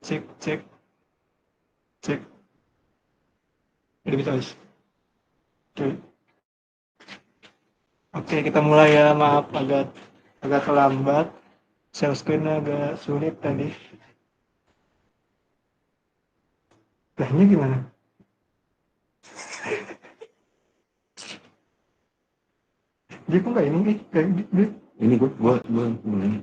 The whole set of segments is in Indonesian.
Cek, cek, cek. Udah bisa, guys. Oke. Oke, kita mulai ya. Maaf agak agak terlambat. Share screen agak sulit tadi. Lahnya gimana? Dia kok nggak ini nih? Dia. Ini gua ini.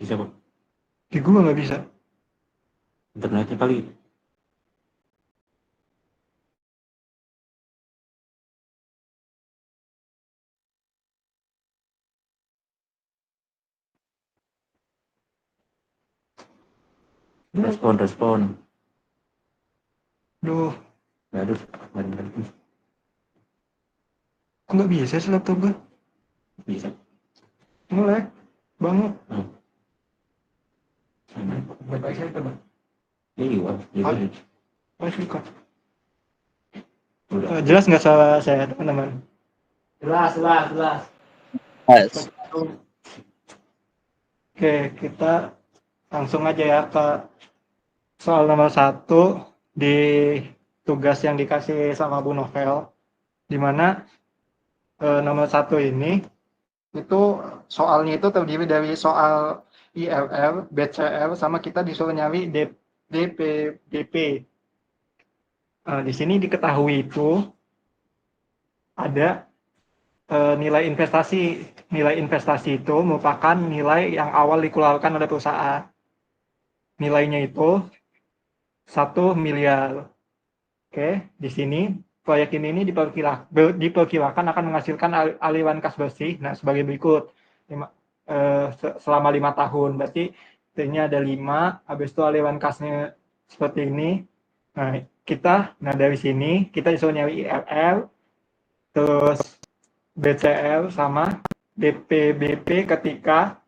Bisa kok. Di gua nggak bisa. Internetnya kali. Respon. Duh, Aduh, mari. kok nggak bisa sih laptop gua? Bisa. Nge-lag banget. Baik-baik saya coba. Iya, Ah, juga. masih kok. Jelas nggak salah saya, teman-teman? Jelas. Yes. Oke, kita langsung aja ya ke soal nomor 1 di tugas yang dikasih sama Bu Novel, di mana nomor 1 ini itu soalnya itu terdiri dari soal ILL, BCL, sama kita disuruh nyari DPBP. Di sini diketahui itu ada nilai investasi. Nilai investasi itu merupakan nilai yang awal dikeluarkan oleh perusahaan. Nilainya itu 1 miliar. Oke, di sini proyek ini diperkirakan akan menghasilkan aliran kas bersih. Nah, sebagai berikut. Selama 5 tahun. Berarti ini ada 5, habis itu aliran kasnya seperti ini. Nah, dari sini kita disuruh nyari IRR, terus BCL sama DPBP ketika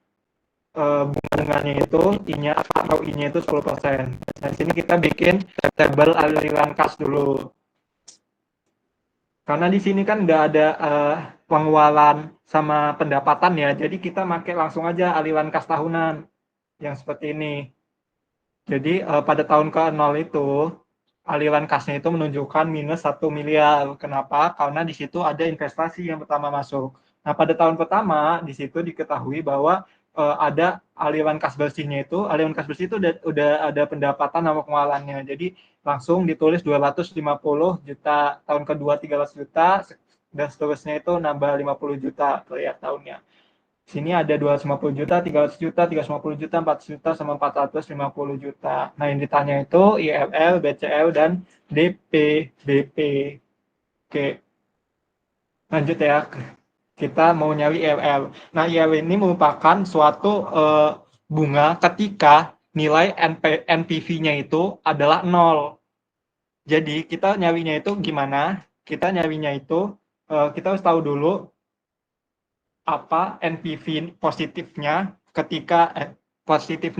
bunga dengannya itu I-nya atau I-nya itu 10%. Nah, di sini kita bikin tabel aliran kas dulu. Karena di sini kan nggak ada pengeluaran sama pendapatan ya, jadi kita pakai langsung aja aliran kas tahunan yang seperti ini. Jadi pada tahun ke-0 itu aliran kasnya itu menunjukkan minus 1 miliar. Kenapa? Karena di situ ada investasi yang pertama masuk. Nah, pada tahun pertama di situ diketahui bahwa ada aliran kas bersihnya itu, aliran kas bersih itu udah ada pendapatan sama pengeluarannya. Jadi langsung ditulis 250 juta, tahun kedua 300 juta, dan seterusnya itu nambah 50 juta per tahunnya. Sini ada 250 juta, 300 juta, 350 juta, 400 juta, sama 450 juta. Nah, yang ditanya itu IRR, BCL, dan DPBP. Oke, lanjut ya. Kita mau nyari IRR. Nah, IRR ini merupakan suatu bunga ketika nilai NPV-nya itu adalah 0. Jadi, kita nyarinya itu gimana? Kita nyarinya itu, kita harus tahu dulu apa NPV positifnya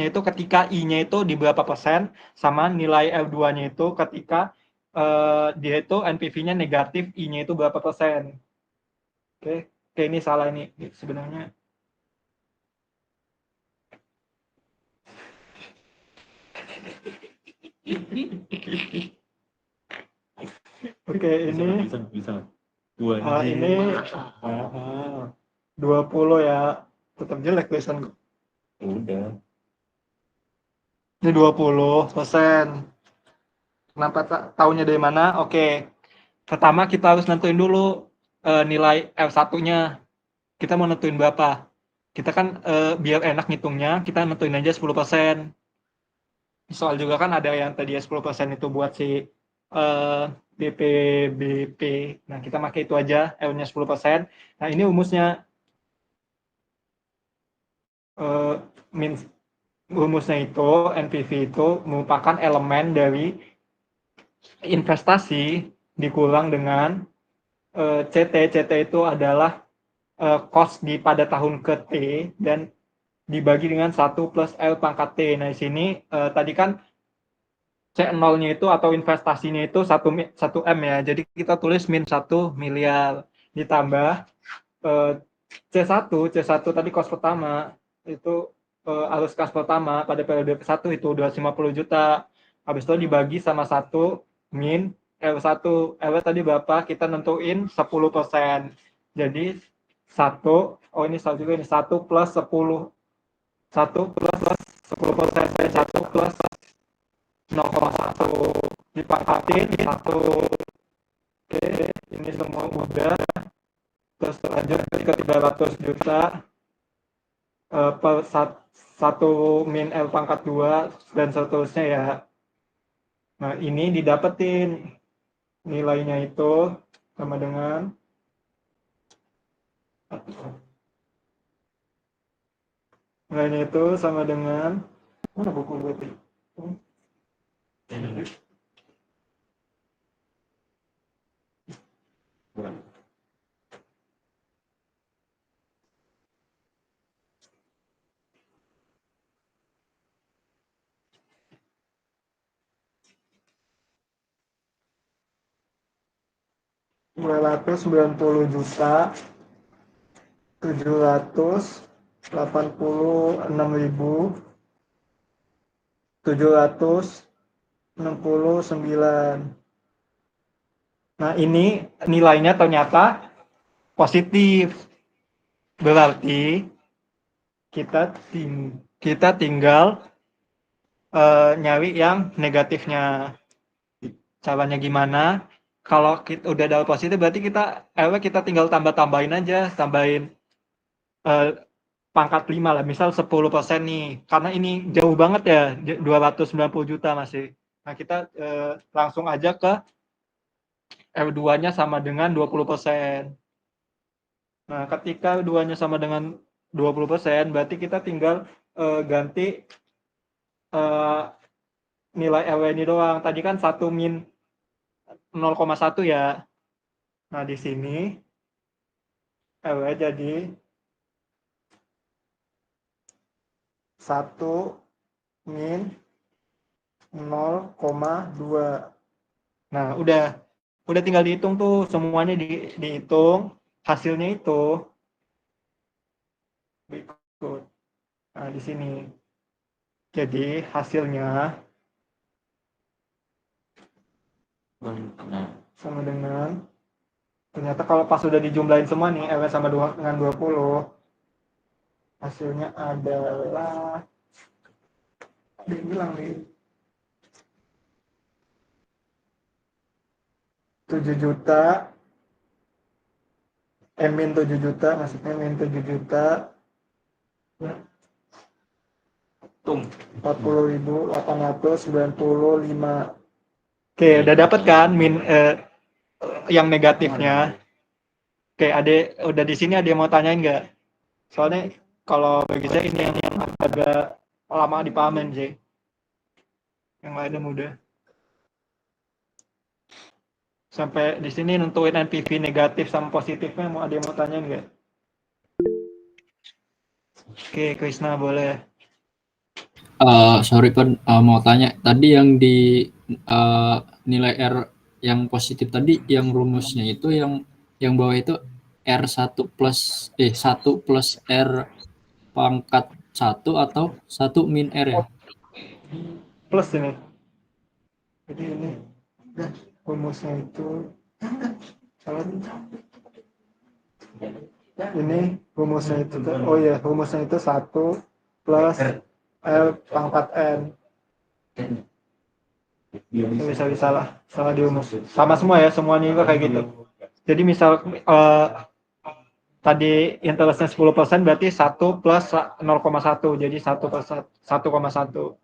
itu ketika I-nya itu di berapa persen, sama nilai L2-nya itu ketika dia itu NPV-nya negatif, I-nya itu berapa persen. Oke, ini salah ini sebenarnya. Oke, ini Bisa. ini 20 ya, tetap jelek tulisan. Udah. Ini 20%. Kenapa tahunya dari mana? Oke, pertama kita harus nentuin dulu nilai L1-nya. Kita mau nentuin berapa? Kita kan biar enak ngitungnya, kita nentuin aja 10%. Soal juga kan ada yang tadi 10% itu buat si DPBP. Nah, kita pakai itu aja, L-nya 10%. Nah, ini rumusnya. Rumusnya itu, NPV itu merupakan elemen dari investasi dikurang dengan CT. CT itu adalah cost pada tahun ke T dan dibagi dengan 1 plus L pangkat T. Nah, di sini tadi kan C0-nya itu atau investasinya itu 1 M ya. Jadi kita tulis min 1 miliar. Ditambah C1 tadi cost pertama itu arus kas pertama pada periode ke-1 itu 250 juta. Habis itu dibagi sama 1 min R1. R tadi berapa? Kita nentuin 10%. Jadi 1, ini salah juga ini, 1 plus 10. 1 plus 10%, 1 plus 0,1 dipangkatin 1. Oke, ini semua udah. Terus lanjut ke 300 juta per 1 min L pangkat 2 dan seterusnya ya. Nah, ini didapetin nilainya itu sama dengan mana buku gue tadi? Rp290 juta 786.769. Nah, ini nilainya ternyata positif. Berarti kita tinggal nyari yang negatifnya. Caranya gimana? Kalau kita udah dapat positif berarti kita tinggal tambahin aja, tambahin pangkat 5 lah, misal 10% nih, karena ini jauh banget ya, 290 juta masih. Nah, kita langsung aja ke R2-nya sama dengan 20%. Nah, ketika R2-nya sama dengan 20%, berarti kita tinggal ganti nilai RW ini doang. Tadi kan 1 min 0,1 ya. Nah, di sini RW jadi 1 min 0,2. Nah, udah tinggal dihitung tuh, semuanya dihitung, hasilnya itu berikut. Nah, di sini. Jadi hasilnya sama dengan, ternyata kalau pas sudah dijumlahin semua nih, RW sama dengan 20, hasilnya adalah, ada yang bilang nih, 7 juta, min 7 juta, maksudnya min 7 juta, 40.895. Oke, udah dapat kan min yang negatifnya. Oke, udah di sini ada yang mau tanyain nggak? Soalnya kalau bagi saya ini yang agak lama dipahamin sih. Yang lainnya mudah. Sampai di sini nentuin NPV negatif sama positifnya, ada yang mau tanyain nggak? Oke, Krisna boleh. Sorry Pan, mau tanya tadi yang di nilai R yang positif tadi, yang rumusnya itu yang bawah itu R1 plus 1 plus R pangkat 1 atau 1 min R ya? Plus ini. Jadi ini rumusnya itu ini rumusnya itu, oh ya, rumusnya itu 1 plus L pangkat N. Bisa salah di rumus. Sama semua ya, semuanya juga kayak gitu. Jadi misal tadi interestnya 10%, berarti 1 plus 0,1, jadi 1 plus 1,1.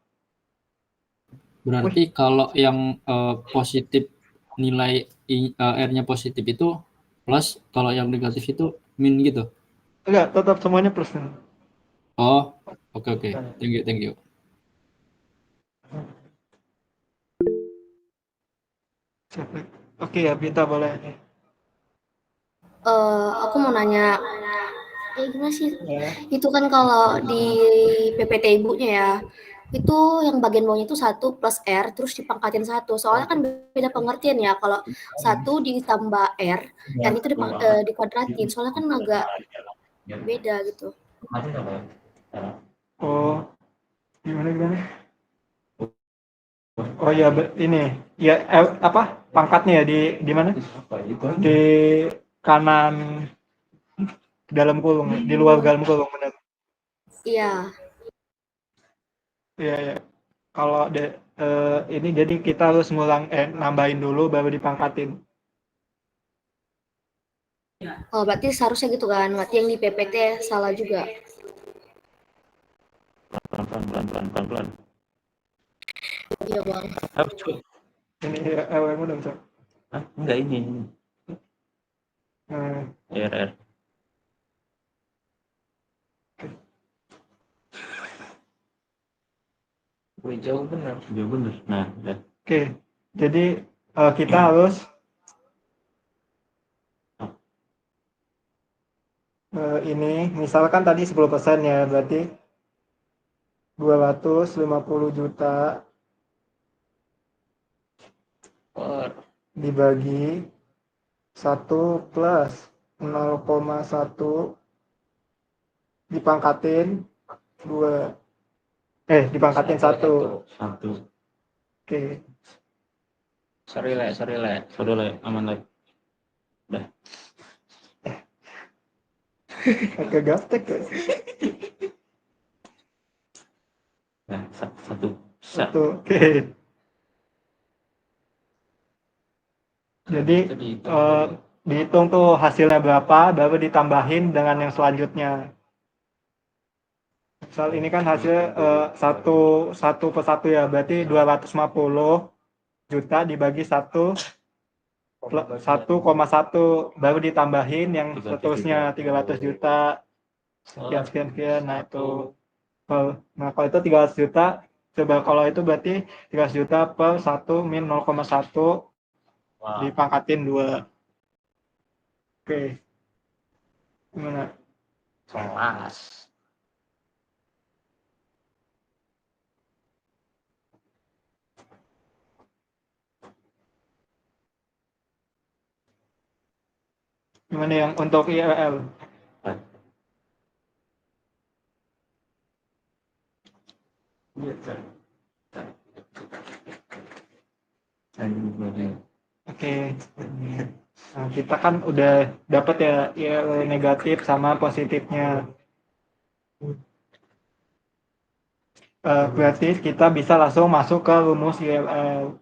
Berarti kalau yang positif, nilai R-nya positif itu plus, kalau yang negatif itu min gitu? Enggak, tetap semuanya plus. Oh, oke. Thank you. Oke ya, Bita boleh. Aku mau nanya, gimana sih? Itu kan kalau di PPT ibunya ya, itu yang bagian bawahnya itu 1 plus R, terus dipangkatin 1. Soalnya kan beda pengertian ya, kalau 1 ditambah R itu dikuadratin. Soalnya kan agak beda gitu. Oh, gimana? Oh ya, ini ya apa pangkatnya ya di mana? Apa itu? Di kanan dalam kurung, di luar dalam kurung benar. Iya. Iya ya. Kalau ini jadi kita harus nambahin dulu baru dipangkatin. Oh, berarti seharusnya gitu kan. Berarti yang di PPT salah juga. Pelan. Iya, Bang. Apa coba? Ini yang udah bisa. Hah? Enggak ini. Nah, RR. Wih, jauh bener. Jauh bener. Nah, udah. oke. Jadi kita harus ini misalkan tadi 10% ya, berarti 250 juta Per. dibagi 1 plus 0,1 dipangkatin 2. Dipangkatin 1. Satu. Oke. Sorry le. Aman le. Udah. Agak gaptek ya. Nah, satu. Satu. Oke. Jadi dihitung tuh hasilnya berapa, baru ditambahin dengan yang selanjutnya. Misal ini kan hasil satu per satu ya, berarti 250 juta dibagi 1,1 baru ditambahin yang seterusnya 300 juta sekian. Nah itu kalau itu 300 juta, coba kalau itu berarti 300 juta per 1 min 0,1 dipangkatin 2. Oke. Gimana? Kelas. Gimana yang untuk IRL? Oke. Nah, kita kan udah dapat ya IRL negatif sama positifnya. Berarti kita bisa langsung masuk ke rumus IRL.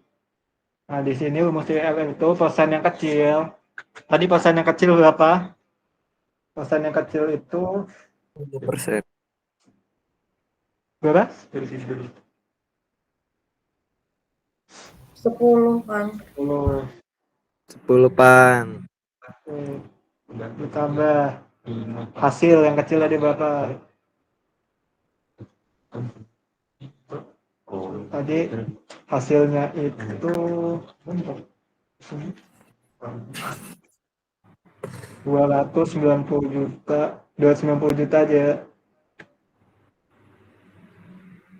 Nah, di sini rumus IRL itu persen yang kecil. Tadi persen yang kecil berapa? Persen yang kecil itu 10%. berapa? 10 kan. 10. 10 pan. Ditambah hasil yang kecil tadi berapa? Tadi hasilnya itu 290 juta, 290 juta aja.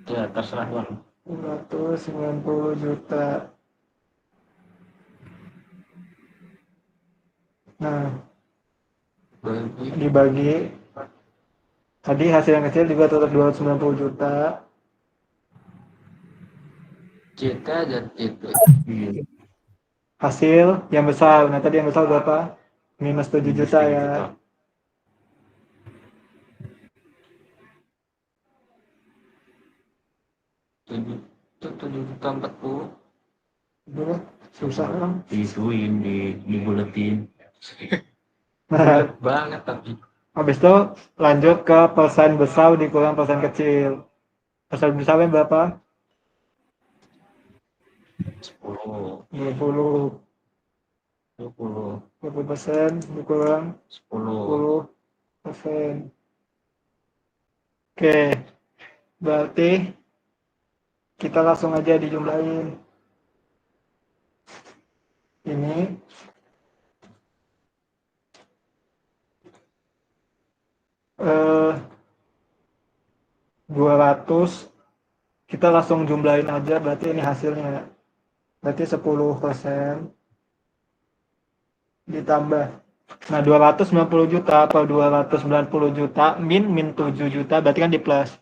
Ya, terserah bang. 290 juta. Nah, dibagi tadi hasil yang kecil juga tetap 290 juta. Cita dan itu. Hasil yang besar. Nah, tadi yang besar berapa? Minus 7 juta ya. Tujuh juta 40. Udah, susah kan? Diisuin di buletin. Nah, Banget tapi. habis itu lanjut ke persen besar dikurang persen kecil. Persen besarnya berapa? 10. 20. 20% dikurang 10%. Oke, berarti kita langsung aja dijumlahin. Ini 200, kita langsung jumlahin aja, berarti ini hasilnya. Berarti 10% ditambah. Nah, 290 juta per 290 juta min 7 juta, berarti kan di plus.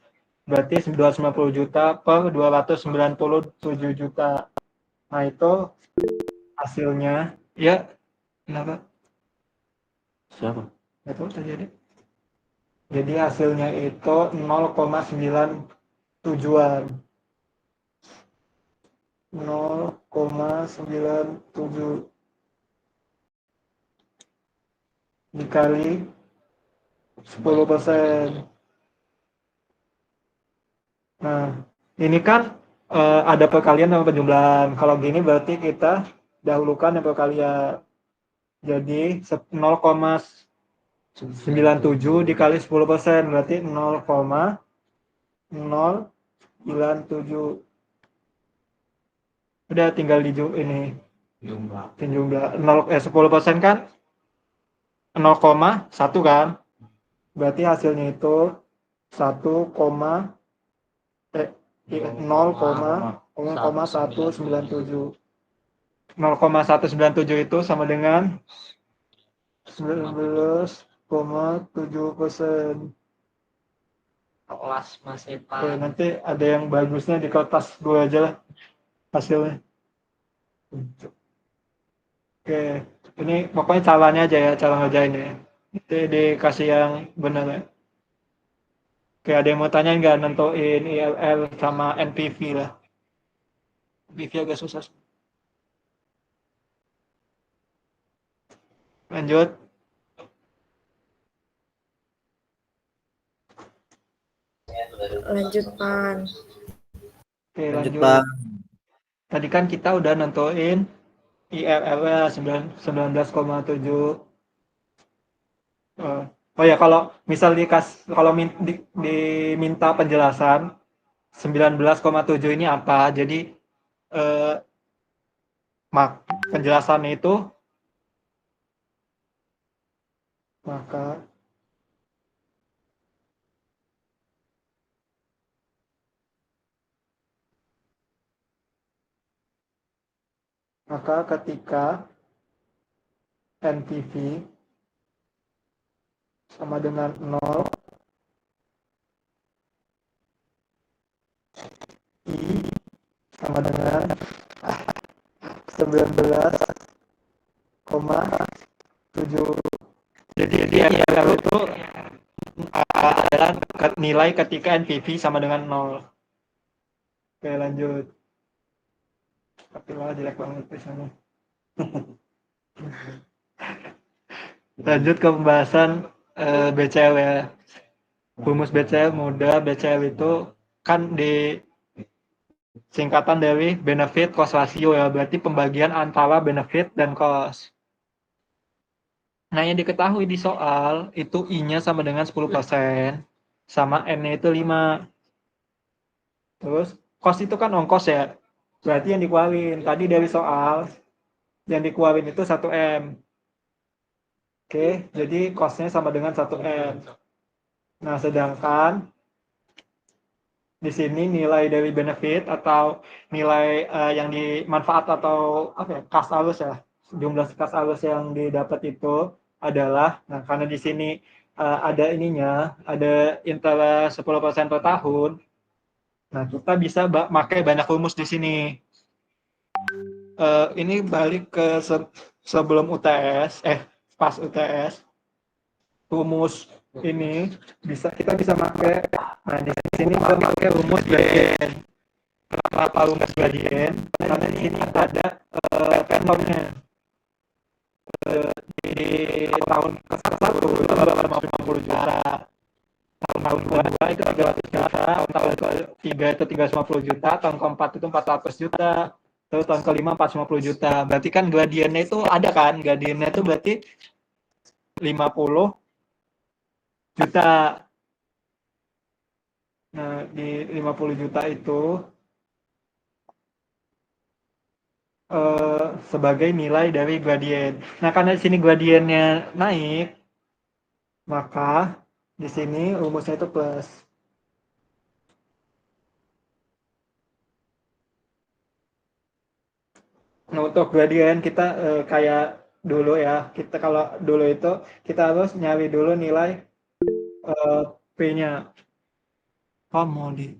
berarti 250 juta per 297 juta. Nah, itu hasilnya. Ya, kenapa? Siapa? Itu terjadi. Jadi hasilnya itu 0,97-an. 0,97 dikali 10%. Nah, ini kan ada perkalian sama penjumlahan. Kalau gini berarti kita dahulukan yang perkalian. Jadi 0,97 dikali 10% berarti 0,097. Udah tinggal ini Jumlah. jumlah 10% kan 0,1 kan. Berarti hasilnya itu 0,197. 0,197 itu sama dengan 19,7%. Kelas Mas Oke, Epan. nanti ada yang bagusnya di kertas gue aja lah hasilnya. Oke, ini pokoknya caranya aja ya, cara ngerjainnya. Itu dikasih yang benar ya. Oke, ada yang mau tanya nggak nentuin ILL sama NPV lah. NPV agak susah. Lanjut. Lanjut, Pan. Oke, Lanjut, lanjut. Bang. Tadi kan kita udah nentuin IRR-nya 19,7. Oh ya, kalau misal kalau diminta penjelasan 19,7 ini apa? Jadi penjelasannya itu maka ketika NPV sama dengan 0, I sama dengan 19,7. Jadi IRR itu adalah nilai ketika NPV sama dengan 0. Oke, lanjut. Tapi malah jelek banget tulisannya. Lanjut ke pembahasan BCL ya. Rumus BCL mudah. BCL itu kan di singkatan dari benefit cost ratio ya, berarti pembagian antara benefit dan cost. Nah, yang diketahui di soal itu I-nya sama dengan 10%, sama N-nya itu 5. Terus cost itu kan ongkos ya, berarti yang dikeluarin tadi dari soal yang dikeluarin itu 1M. Oke, jadi cost-nya sama dengan 1M. Nah, sedangkan di sini nilai dari benefit atau nilai yang dimanfaat atau apa ya, kas alus ya, jumlah kas alus yang didapat itu adalah, nah karena di sini ada ininya, ada interest 10% per tahun. Nah, kita bisa pakai banyak rumus di sini. Ini balik ke sebelum UTS, pas UTS, rumus ini kita bisa pakai. Nah, di sini kita pakai rumus gradien. Kenapa rumus gradien? Karena di sini ada vektornya. Di tahun ke-1 itu 250 juta. Tahun kedua itu 300 juta, tahun ketiga itu 350 juta, tahun keempat itu 400 juta, terus tahun kelima 450 juta. Berarti kan gradiennya itu ada kan? Gradiennya itu berarti 50 juta. Nah, di 50 juta itu sebagai nilai dari gradien. Nah, karena di sini gradiennya naik, maka di sini rumusnya itu plus. Nah, untuk gradien kita kayak dulu ya, kita kalau dulu itu kita harus nyari dulu nilai P-nya. mau di.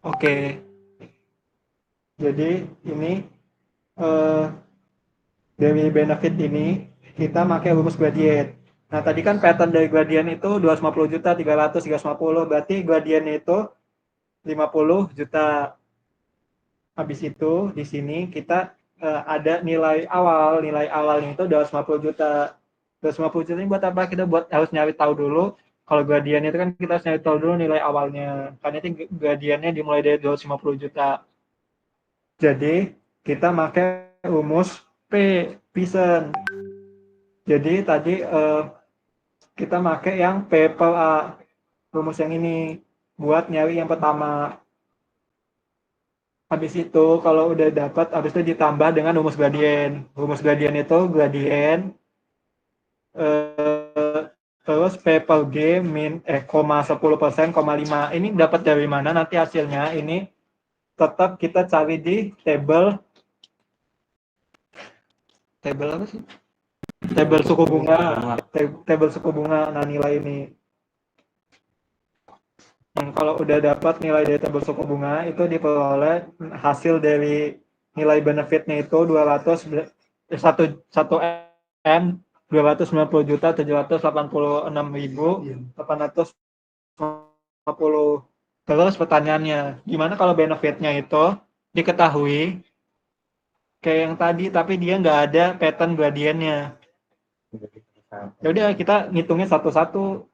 Oke. Jadi ini dari benefit ini kita pakai rumus gradient. Nah, tadi kan pattern dari gradient itu 250 juta, 300, 350, berarti gradiennya itu 50 juta. Habis itu di sini kita ada nilai awalnya itu 250 juta. 250 juta ini buat apa? Kita harus nyari tahu dulu. Kalau gradiennya itu kan kita harus nyari tahu dulu nilai awalnya. Karena itu gradiennya dimulai dari 250 juta. Jadi kita pakai rumus Pearson. Jadi tadi kita pakai yang P per A, rumus yang ini buat nyari yang pertama. Habis itu kalau udah dapat, habis itu ditambah dengan rumus gradien. Rumus gradien itu gradien terus P per G min koma 10%, koma 5. Ini dapat dari mana nanti hasilnya? Ini tetap kita cari di tabel apa sih? Tabel suku bunga. Tabel suku bunga. Nah, nilai ini. Kalau udah dapat nilai dari tabel suku bunga itu diperoleh hasil dari nilai benefitnya itu 1 M 290.786.850. Terus pertanyaannya, gimana kalau benefitnya itu diketahui kayak yang tadi tapi dia nggak ada pattern gradiennya? Ya udah kita ngitungnya satu-satu.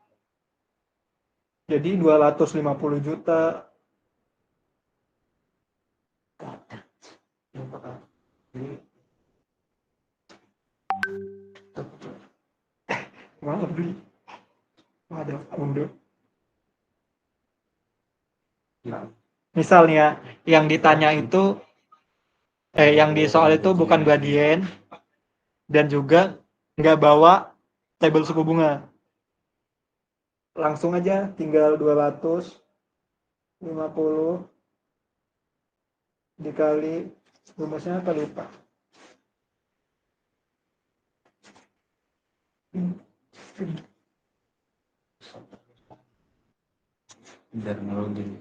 Jadi 250 juta. Mana beli? Ada kunde. Misalnya yang ditanya itu yang di soal itu bukan gradien dan juga nggak bawa tabel suku bunga. Langsung aja tinggal 250 dikali rumusnya apa lupa. Biar ngelogin.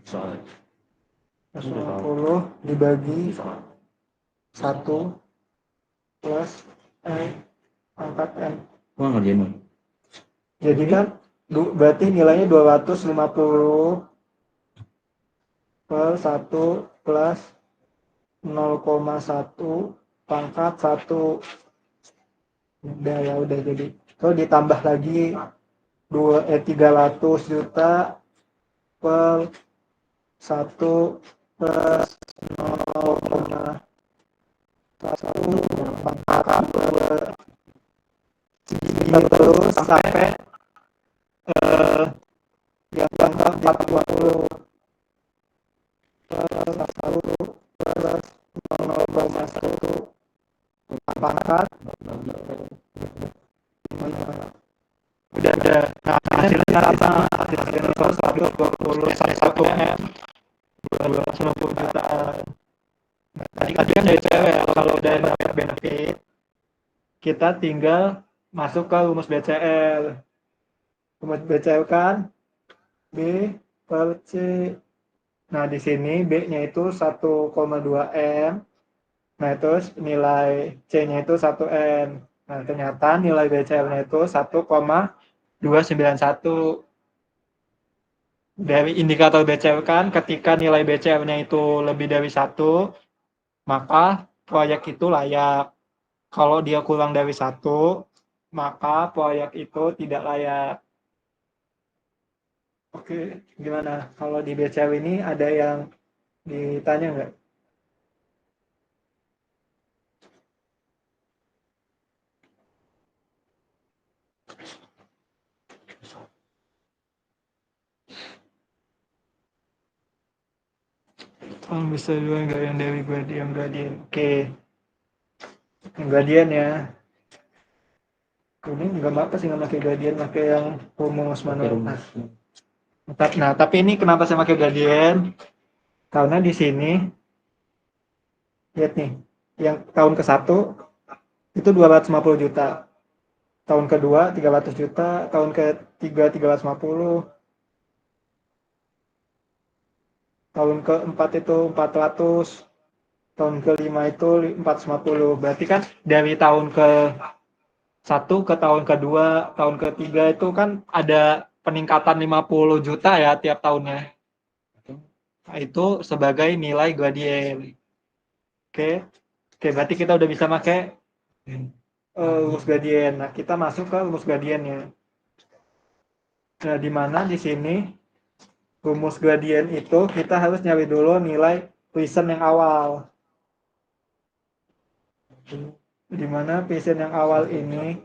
Soalnya 50 dibagi 1 plus pangkat N. gua ngerjain. Jadi kan berarti nilainya 250 per 1 plus 0,1 pangkat 1. Udah jadi. Terus ditambah lagi 300 juta per 1 plus 0,1 pangkat terus sampai yang pangkat 40 plus 1 plus 0,1 pangkat udah nah hasilnya sama hasilnya itu 1 M 250 jutaan. Tadi kan dari cewek kalau udah dapat benefit kita tinggal masuk ke rumus BCL. Rumus BCL kan B per C. Nah di sini B-nya itu 1,2 M. Nah terus nilai C-nya itu 1 M. Nah ternyata nilai BCL-nya itu 1,291. Dari indikator BCL kan ketika nilai BCL-nya itu lebih dari 1, maka proyek itu layak. Kalau dia kurang dari 1, maka proyek itu tidak layak. Oke, gimana? Kalau di BCL ini ada yang ditanya nggak? Tolong bisa juga nggak yang dari gradien? Oke. Yang gradien ya. Ini nggak apa sih nggak pakai gradien, pakai yang rumus manual. Nah, tapi ini kenapa saya pakai gradien? Karena di sini Lihat nih, yang tahun ke-1 itu 250 juta. Tahun kedua 300 juta, tahun ketiga 350, tahun keempat itu 400, tahun kelima itu 450. Berarti kan dari tahun ke-1 ke tahun kedua, tahun ketiga itu kan ada peningkatan 50 juta ya tiap tahunnya. Nah, itu sebagai nilai gradien. Oke. Oke, berarti kita udah bisa pakai rumus gradien. Nah, kita masuk ke rumus gradiennya. Nah, di mana di sini rumus gradien itu kita harus nyari dulu nilai Poisson yang awal. Di mana Poisson yang awal ini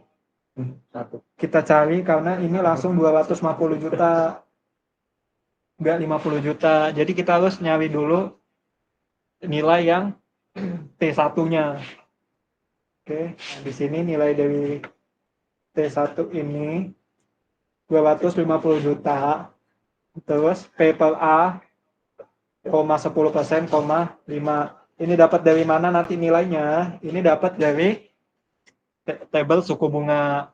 kita cari karena ini langsung 250 juta, enggak 50 juta. Jadi kita harus nyari dulu nilai yang T1-nya. Oke, nah di sini nilai dari T1 ini 250 juta. Terus P per A, 10%, 5. Ini dapat dari mana nanti nilainya? Ini dapat dari tabel suku bunga.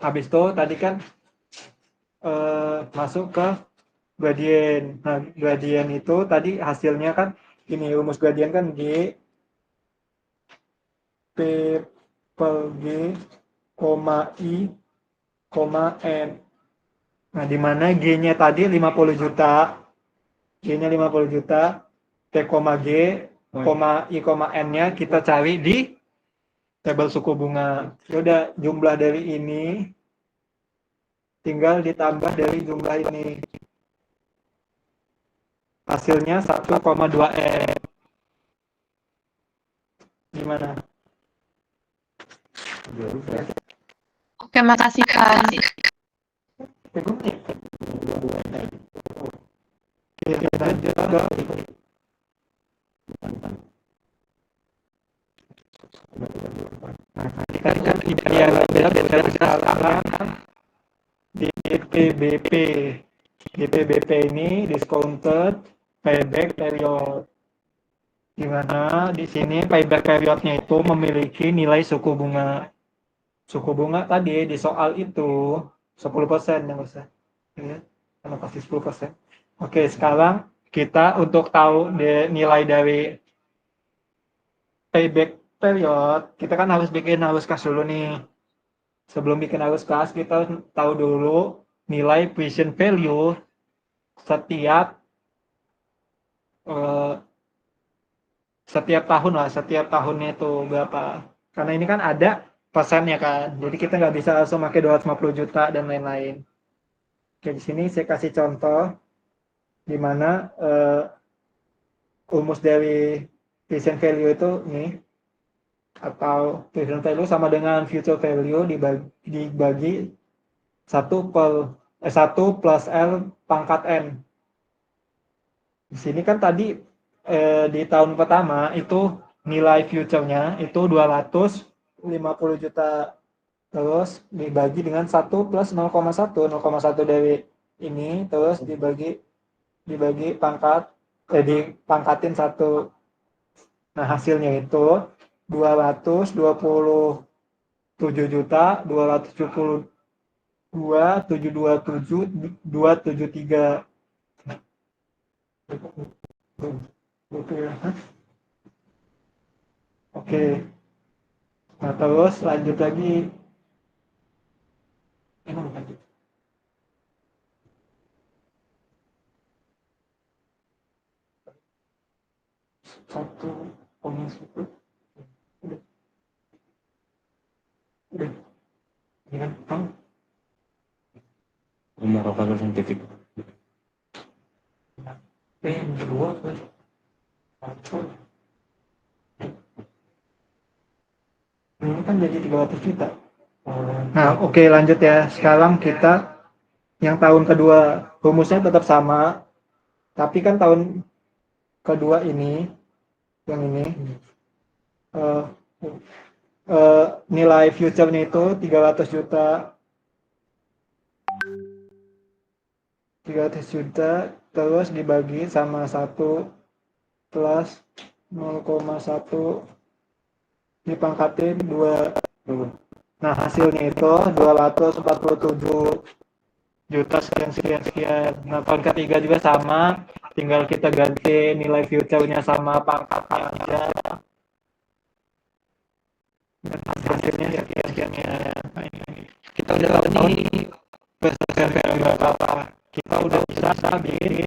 Habis itu tadi kan masuk ke gradien. Nah, gradien itu tadi hasilnya kan ini rumus gradien kan G P per G, I, N. Nah, di mana G-nya tadi 50 juta, G-nya 50 juta, T, G, I, N-nya kita cari di tabel suku bunga. Ya udah, jumlah dari ini tinggal ditambah dari jumlah ini. Hasilnya 1,2 M. Gimana? Oke, makasih Kak. Kita juga kan ideal di DPBP. DPBP ini discounted payback period. Di mana di sini payback periodnya itu memiliki nilai suku bunga. Suku bunga tadi di soal itu 10% yang usah. Ya, karena pasti 10%. Oke, sekarang kita untuk tahu nilai dari payback period, kita kan harus bikin arus kas dulu nih. Sebelum bikin arus kas, kita tahu dulu nilai present value setiap tahun lah, setiap tahunnya itu berapa. Karena ini kan ada persennya kan, jadi kita nggak bisa langsung pakai 250 juta dan lain-lain. Oke, di sini saya kasih contoh di mana rumus dari present value itu nih, atau present value sama dengan future value dibagi 1 plus L pangkat N. Di sini kan tadi di tahun pertama itu nilai future-nya itu 250 juta. Terus dibagi dengan 1 plus 0,1. 0,1 dari ini terus dibagi dipangkatin 1. Nah, hasilnya itu 227 juta 272.727.273. Oke. Nah, terus lanjut lagi. Satu komisi udah ini kan Nomor kalkulator saintifik. yang kedua satu ini kan jadi 300 juta. Nah, oke, lanjut ya. Sekarang kita yang tahun kedua, rumusnya tetap sama, tapi kan tahun kedua ini yang ini nilai future-nya itu 300 juta. 300 juta terus dibagi sama 1 plus 0,1 dipangkatin 2. Nah, hasilnya itu 247 juta sekian. Nah, tahun ketiga juga sama, tinggal kita ganti nilai future-nya sama pangkatnya aja. Dan hasilnya sekian. Nah, ini. Kita udah tahu nih persen value apa. Kita udah bisa bikin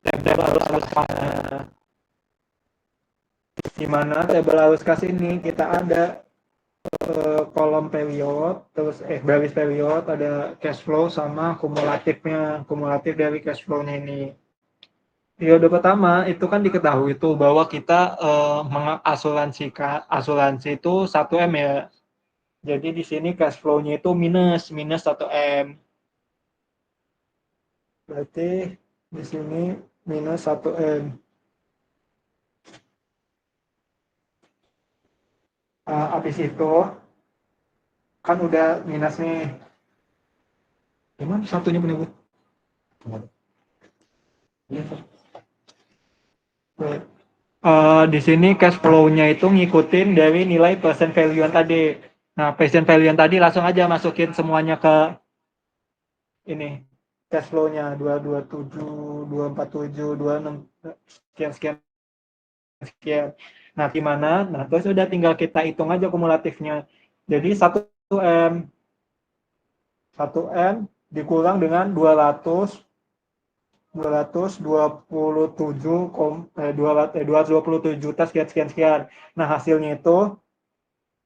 tabel arus kas. Di mana tabel arus kas ini kita ada kolom period, terus baris period, ada cash flow sama kumulatif dari cash flow-nya ini. Periode pertama itu kan diketahui itu bahwa kita asuransi itu 1M ya. Jadi di sini cash flow-nya itu minus 1M. Berarti di sini minus 1M. Habis itu kan udah minus nih. Gimana satunya punya gue? Di sini cash flow-nya itu ngikutin dari nilai present value-an tadi. Nah, present value-an tadi langsung aja masukin semuanya ke ini. Cash flow-nya 227, 247, 26 sekian. Nah, gimana? Nah, terus udah tinggal kita hitung aja kumulatifnya. Jadi 1M dikurang dengan 227 juta sekian. Nah, hasilnya itu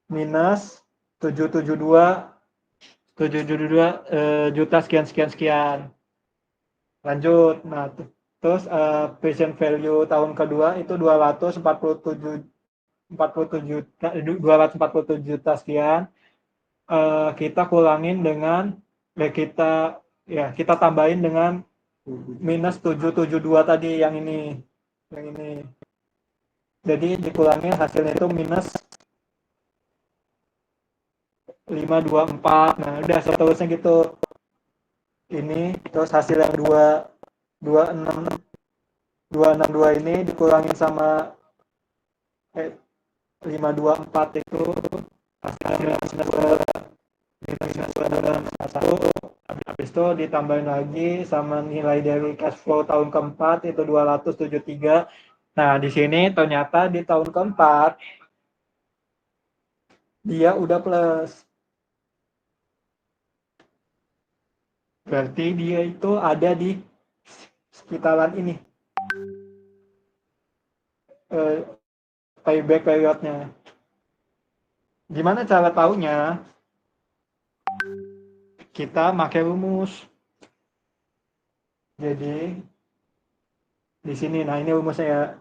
minus 772 juta sekian. Lanjut. Nah, terus present value tahun kedua itu 247 juta sekian. Kita kulangin dengan kita tambahin dengan minus 772 tadi yang ini. Jadi dikurangin hasilnya itu minus 524. Nah, udah seterusnya gitu. Ini terus hasil yang 262 ini dikurangin sama 524 itu hasilnya minus 1. Habis itu ditambahin lagi sama nilai dari cash flow tahun keempat itu 273. Nah, di sini ternyata di tahun keempat dia udah plus. Berarti dia itu ada di sekitaran ini. Payback periodnya. Gimana cara taunya? Kita pakai rumus. Jadi di sini, nah ini rumusnya ya.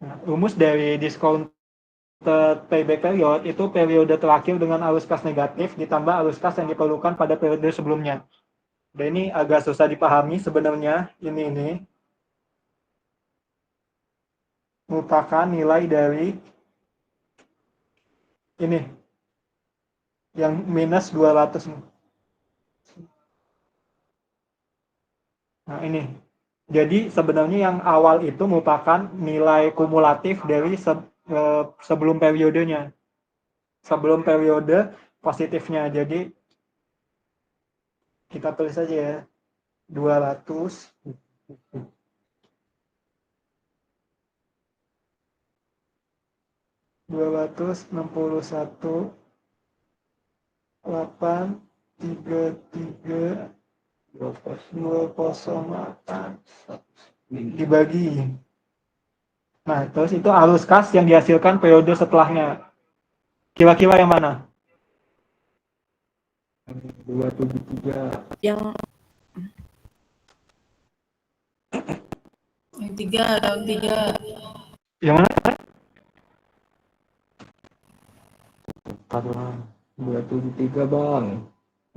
Nah, rumus dari discount payback period itu periode terakhir dengan arus kas negatif ditambah arus kas yang diperlukan pada periode sebelumnya. Dan ini agak susah dipahami sebenarnya. Ini merupakan nilai dari ini yang minus 200. Nah, ini. Jadi sebenarnya yang awal itu merupakan nilai kumulatif dari sebelum periodenya. Sebelum periode positifnya. Jadi kita tulis aja ya. 200 261 833 208 dibagi. Nah, terus itu arus kas yang dihasilkan periode setelahnya. Kira-kira yang mana? 273. Yang tiga. Yang mana? 273 bang.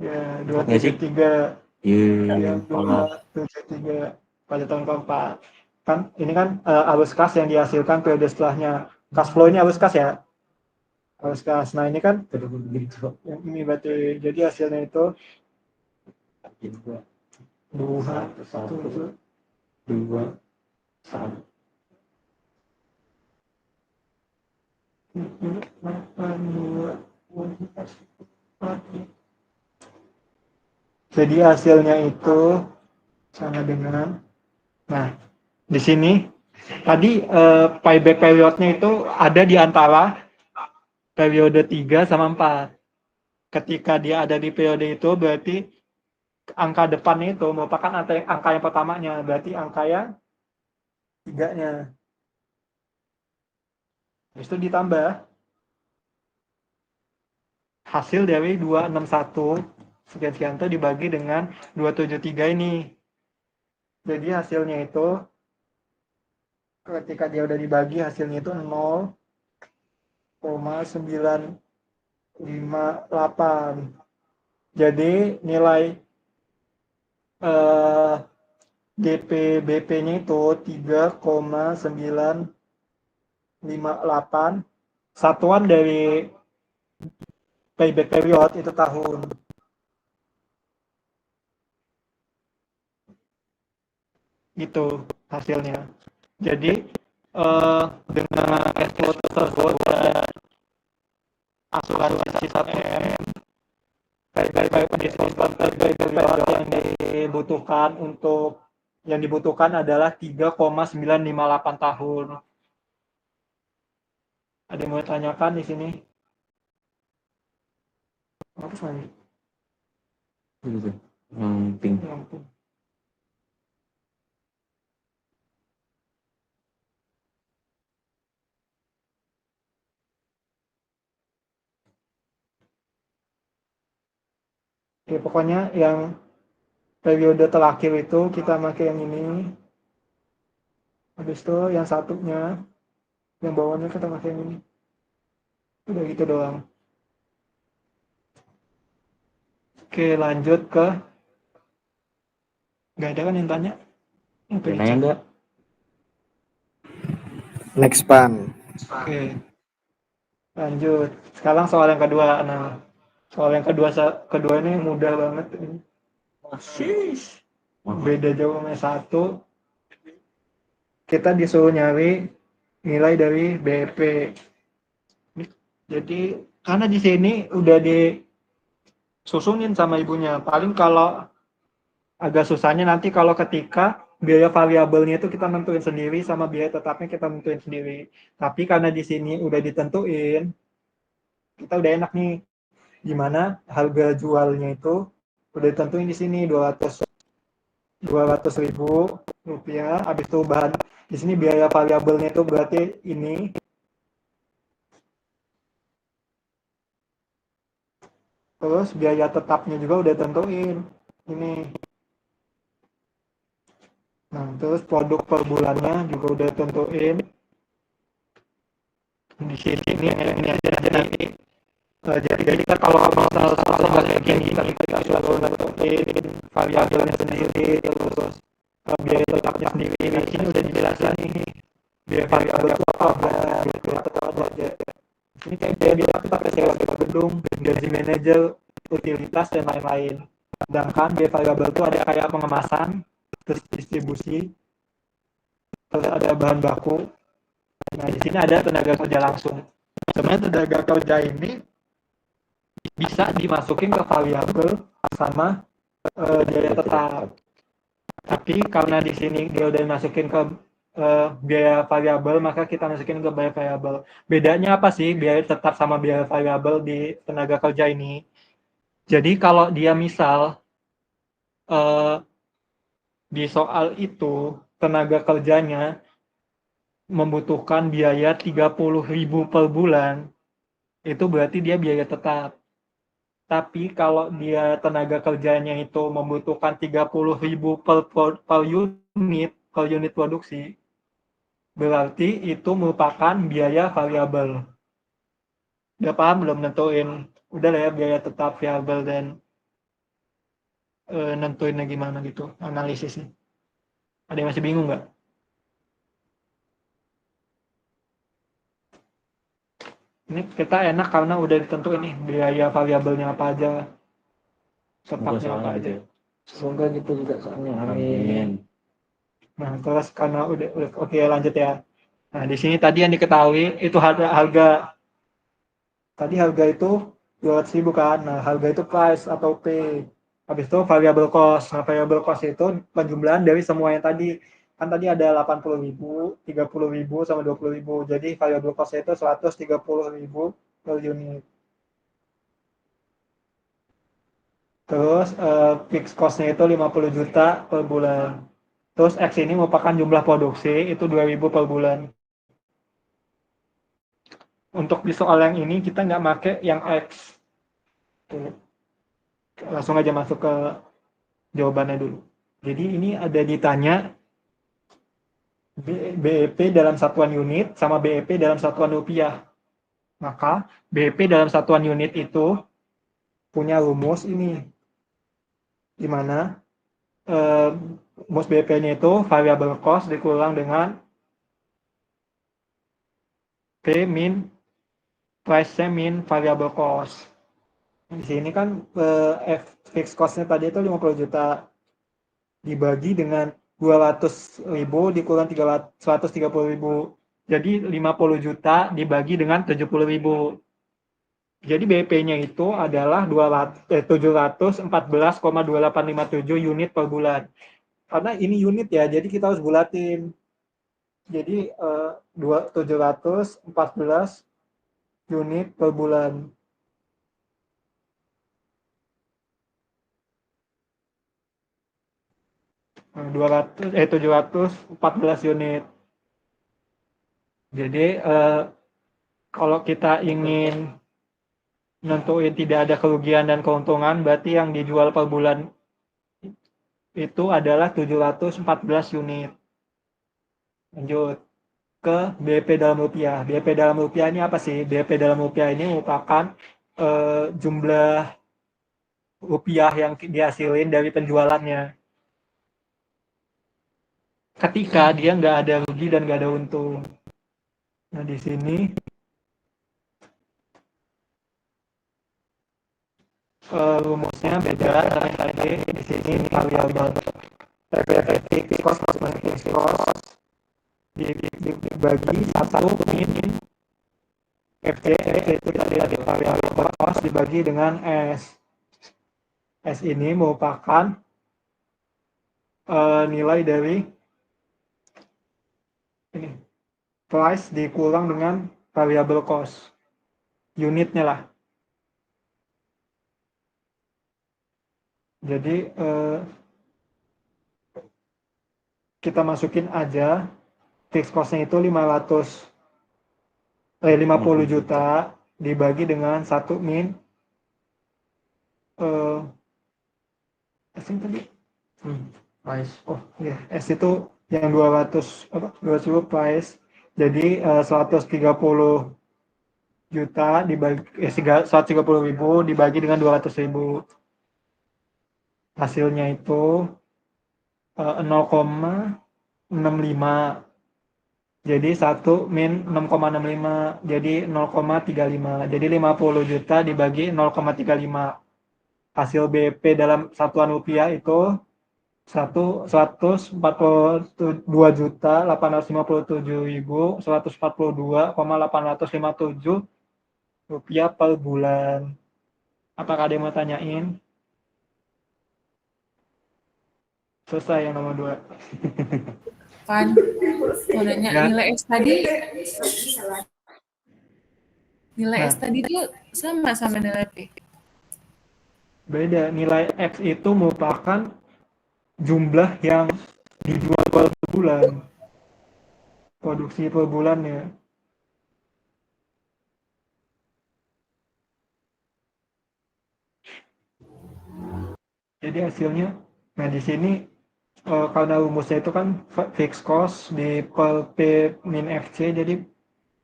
Ya, 273. Yang 273 pada tahun keempat. Kan ini kan arus kas yang dihasilkan periode setelahnya. Cash flow ini arus kas ya. Arus kas. Nah, ini kan yang ini berarti jadi hasilnya itu 2 2, 1. 8, 2, 4. Jadi hasilnya itu sama dengan, nah di sini tadi payback periodnya itu ada di antara periode 3 sama 4. Ketika dia ada di periode itu berarti angka depannya itu merupakan angka yang pertamanya, berarti angka yang 3-nya. Habis itu ditambah hasil dari 261 sekian-sekian itu dibagi dengan 273 ini. Jadi hasilnya itu ketika dia udah dibagi hasilnya itu 0,958. Jadi nilai DPBP-nya itu 3,958. Satuan dari payback period itu tahun. Itu hasilnya. Jadi dengan cash flow tersebut dan asuransi 1M, payback period yang dibutuhkan adalah 3,958 tahun. Ada yang mau tanyakan di sini? Apa lagi? Gitu. Pink. Oke, pokoknya yang periode terakhir itu kita pakai yang ini. Habis itu yang satunya, yang bawahnya kita pakai yang ini. Udah gitu doang. Oke, lanjut ke, nggak ada kan yang tanya? Nanya enggak? Next pan. Oke, lanjut. Sekarang soal yang kedua. Nah, soal yang kedua ini mudah banget. Masih beda jauh sama satu. Kita disuruh nyari nilai dari BP. Jadi karena di sini udah disusunin sama ibunya. Paling kalau agak susahnya nanti kalau ketika biaya variabelnya itu kita nentuin sendiri sama biaya tetapnya kita nentuin sendiri. Tapi karena di sini udah ditentuin, kita udah enak nih. Gimana harga jualnya itu udah ditentuin di sini 200.000 rupiah. Habis itu bahan di sini biaya variabelnya itu berarti ini. Terus biaya tetapnya juga udah tentuin ini. Nah, terus produk per bulannya juga udah tentuin. Di sini ini aja nanti. Jadi kan kalau misal pakai gini kita sudah tentuin variabelnya sendiri, terus biaya tetapnya sendiri. Di sini udah dijelasin nih biaya variabel apa gitu aja. Ini kayak biaya kita pakai sewa gedung, gaji manajer, utilitas dan lain-lain. Sedangkan biaya variabel itu ada kayak pengemasan, terus distribusi, terus ada bahan baku. Nah, di sini ada tenaga kerja langsung. Sebenarnya tenaga kerja ini bisa dimasukin ke variabel sama biaya tetap. Tapi karena di sini dia udah masukin ke biaya variabel, maka kita masukin ke biaya variabel. Bedanya apa sih biaya tetap sama biaya variabel di tenaga kerja ini? Jadi kalau dia misal di soal itu tenaga kerjanya membutuhkan biaya 30.000 per bulan, itu berarti dia biaya tetap. Tapi kalau dia tenaga kerjanya itu membutuhkan 30.000 per unit produksi, berarti itu merupakan biaya variabel. Udah paham belum nentuin? Udah lah ya biaya tetap, variabel, dan nentuinnya gimana gitu, analisisnya. Ada yang masih bingung nggak? Ini kita enak karena udah ditentuin nih biaya variabelnya apa aja, tetapnya apa aja. Semoga gitu juga soalnya. Amin. Nah, terus karena udah oke, lanjut ya. Nah, di sini tadi yang diketahui itu harga itu 200.000 kan. Nah, harga itu price atau P. Habis itu variable cost. Nah, variable cost itu penjumlahan dari semua yang tadi. Kan tadi ada 80.000, 30.000 sama 20.000. Jadi variable cost itu 130.000 per unit. Terus fixed cost-nya itu 50 juta per bulan. Terus X ini merupakan jumlah produksi itu 2.000 per bulan. Untuk di soal yang ini kita nggak pakai yang X. Tuh. Langsung aja masuk ke jawabannya dulu. Jadi ini ada ditanya BEP dalam satuan unit sama BEP dalam satuan rupiah. Maka BEP dalam satuan unit itu punya rumus ini. Di mana rumus BEP-nya itu variable cost dikurang dengan P min price min variable cost. Di sini kan fixed cost-nya tadi itu 50 juta dibagi dengan 200.000 dikurang 130.000. Jadi 50 juta dibagi dengan 70.000. Jadi BP-nya itu adalah 714,2857 unit per bulan. Karena ini unit ya, jadi kita harus bulatin. Jadi 714 unit per bulan. Nah, 714 unit. Jadi kalau kita ingin nentuin tidak ada kerugian dan keuntungan, berarti yang dijual per bulan itu adalah 714 unit. Lanjut ke BP dalam rupiah. BP dalam rupiah ini apa sih? BP dalam rupiah ini merupakan jumlah rupiah yang dihasilin dari penjualannya. Ketika dia nggak ada rugi dan nggak ada untung. Nah, di sini rumusnya beda sama yang tadi. Di sini variabel fixed cost plus fixed cost dibagi 1 min FC itu tadi variabel cost dibagi dengan S. S ini merupakan nilai dari ini price dikurang dengan variable cost unitnya lah. Jadi kita masukin aja fixed cost-nya itu 50 juta dibagi dengan 1 min S ini tadi price. Oh iya, S itu yang 200.000 price. Jadi 130 juta dibagi 130.000 dibagi dengan 200.000. Hasilnya itu 0,65. Jadi 1 min 6,65. Jadi 0,35. Jadi 50 juta dibagi 0,35. Hasil BP dalam satuan rupiah itu 142.857.142,857 rupiah per bulan. Apakah ada yang mau tanyain? Selesai yang nomor 2. Pan, mau nanya Ya. nilai S tadi Nah. itu sama nilai P. Beda, nilai X itu merupakan jumlah yang dijual per bulan. Produksi per bulannya. Jadi hasilnya, nah di sini karena rumusnya itu kan fixed cost di per P min FC, jadi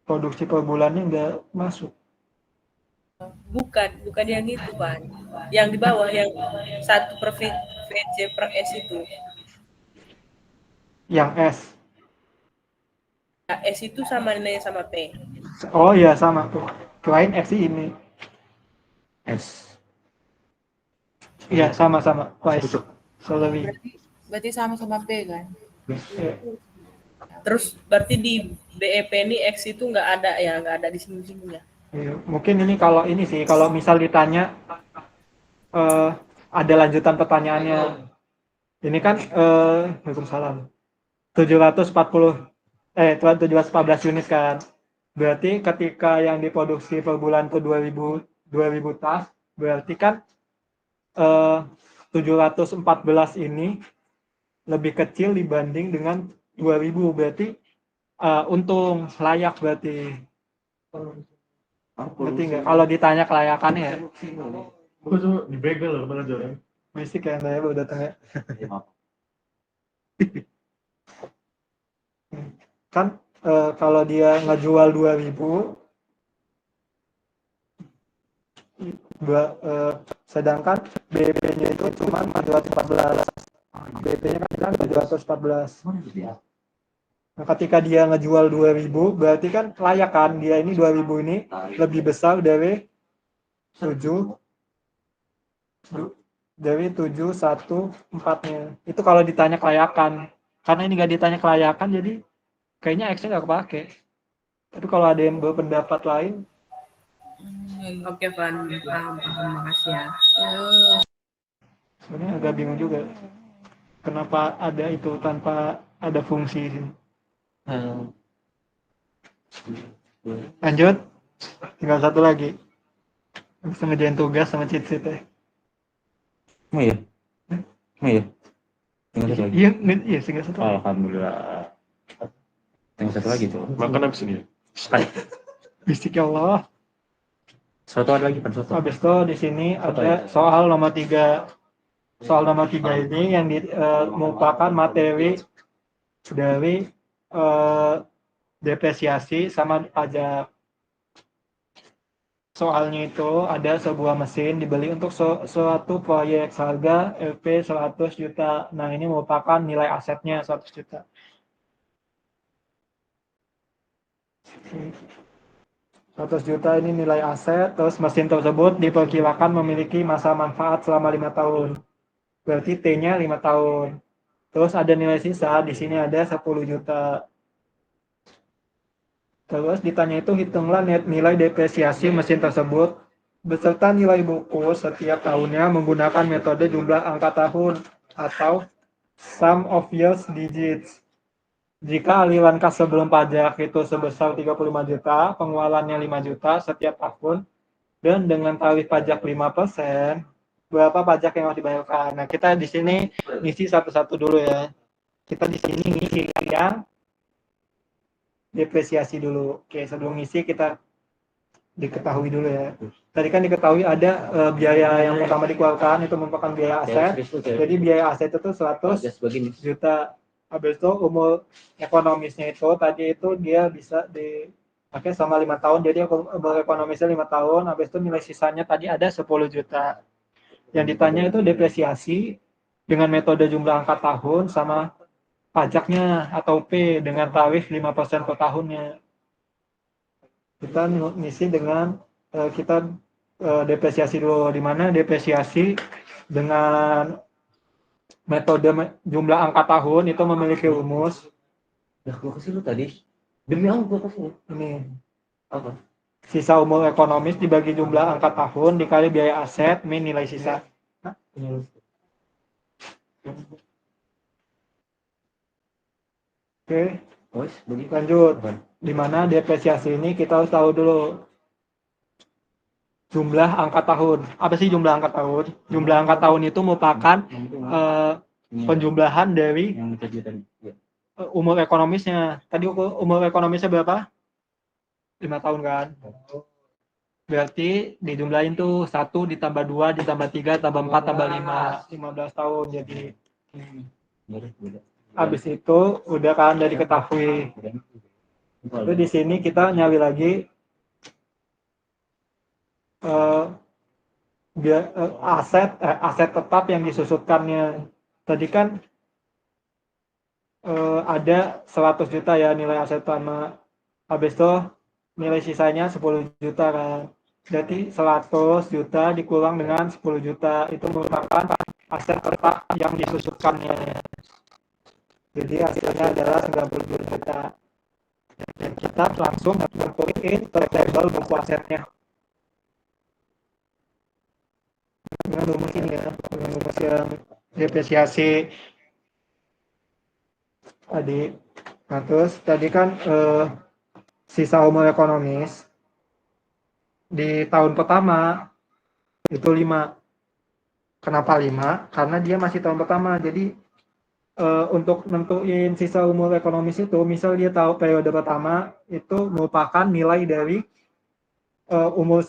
produksi per bulannya nggak masuk. Bukan yang itu, Pan. Yang di bawah, yang 1 per VC per S itu. Yang S. Nah, S itu sama nilainya sama P. Oh iya, sama tuh. Kirain X ini. S. Iya, sama-sama. Price. Salary. Berarti sama-sama P kan? Terus berarti di BEP ini X itu nggak ada ya, nggak ada di sini ya. Iya, mungkin ini kalau ini sih, kalau misal ditanya ada lanjutan pertanyaannya. Ini kan Waalaikumsalam. 714 unit kan. Berarti ketika yang diproduksi per bulan itu 2000 tas, berarti kan 714 ini lebih kecil dibanding dengan 2000, berarti untung layak berarti. Berarti enggak? Kalau ditanya kelayakannya ya. Di bagel loh pelajaran. Berisik ya, saya baru datang ya. Kan kalau dia ngejual 2000, sedangkan BP-nya itu cuma 414. BP-nya kan bilang 714. Nah, ketika dia ngejual 2000, berarti kan layak kan, dia ini 2000 ini lebih besar dari 714-nya. Itu kalau ditanya kelayakan. Karena ini nggak ditanya kelayakan, jadi kayaknya X-nya nggak kepake. Tapi kalau ada yang berpendapat lain, Oke, Van. Paham. Makasih ya. sebenarnya agak bingung juga. Kenapa ada itu tanpa ada fungsi sih. Lanjut. Tinggal satu lagi. Bisa ngerjain tugas sama cheat-sheet ya. Oh iya. Oh iya. Tinggal satu lagi. Iya, tinggal satu lagi. Alhamdulillah. Tinggal satu lagi tuh. Makan habis ini. Bisik ya Allah. Soto ada lagi kan soto. Habis itu di sini ada soal nomor 3. Soal nomor 3 ini yang merupakan materi dari depresiasi sama pajak. Soalnya itu ada sebuah mesin dibeli untuk suatu proyek seharga Rp 100 juta. Nah, ini merupakan nilai asetnya 100 juta. 100 juta ini nilai aset, terus mesin tersebut diperkirakan memiliki masa manfaat selama 5 tahun. Berarti T-nya 5 tahun. Terus ada nilai sisa, di sini ada 10 juta. Terus ditanya itu hitunglah net nilai depresiasi mesin tersebut beserta nilai buku setiap tahunnya menggunakan metode jumlah angka tahun atau sum of years digits. Jika aliran kas sebelum pajak itu sebesar 35 juta, pengeluarannya 5 juta setiap tahun, dan dengan tarif pajak 5%, berapa pajak yang harus dibayarkan? Nah, kita di sini ngisi satu-satu dulu ya. Kita di sini ngisi yang depresiasi dulu. Oke, sebelum ngisi kita diketahui dulu ya. Tadi kan diketahui ada biaya yang pertama dikeluarkan itu merupakan biaya aset. Jadi biaya aset itu 100 juta. Habis itu umur ekonomisnya itu tadi itu dia bisa dipakai selama 5 tahun. Jadi umur ekonomisnya 5 tahun. Habis itu nilai sisanya tadi ada 10 juta. Yang ditanya itu depresiasi dengan metode jumlah angka tahun sama pajaknya atau P dengan tarif 5% per tahunnya. Kita ngisi dengan kita depresiasi dulu, di mana depresiasi dengan metode jumlah angka tahun itu memiliki rumus. Ya, gua kasih lu tadi. Demi Allah gua kasih. Ini Apa? sisa umur ekonomis dibagi jumlah angka tahun dikali biaya aset min nilai sisa. Oke, lanjut. Di mana depresiasi ini kita harus tahu dulu jumlah angka tahun. Apa sih jumlah angka tahun? Jumlah angka tahun itu merupakan penjumlahan dari umur ekonomisnya. Tadi umur ekonomisnya berapa? 5 tahun kan? Berarti dijumlahin tuh 1 ditambah 2 ditambah 3 tambah 4 tambah 5, 15 tahun. Jadi habis itu udah kan udah diketahui. Lalu di sini kita nyari lagi aset tetap yang disusutkannya. Tadi kan ada 100 juta ya nilai aset pertama. Habis itu nilai sisanya 10 juta kan. Jadi 100 juta dikurang dengan 10 juta itu merupakan aset tetap yang disusutkannya. Jadi hasilnya adalah 92 juta. Dan kita langsung masukin ke table buku asetnya. Dengan rumus ini ya, dengan rumus yang depresiasi tadi. Nah, terus tadi kan sisa umur ekonomis di tahun pertama itu 5. Kenapa 5? Karena dia masih tahun pertama. Jadi untuk nentuin sisa umur ekonomis itu, misal dia tahu periode pertama itu merupakan nilai dari umur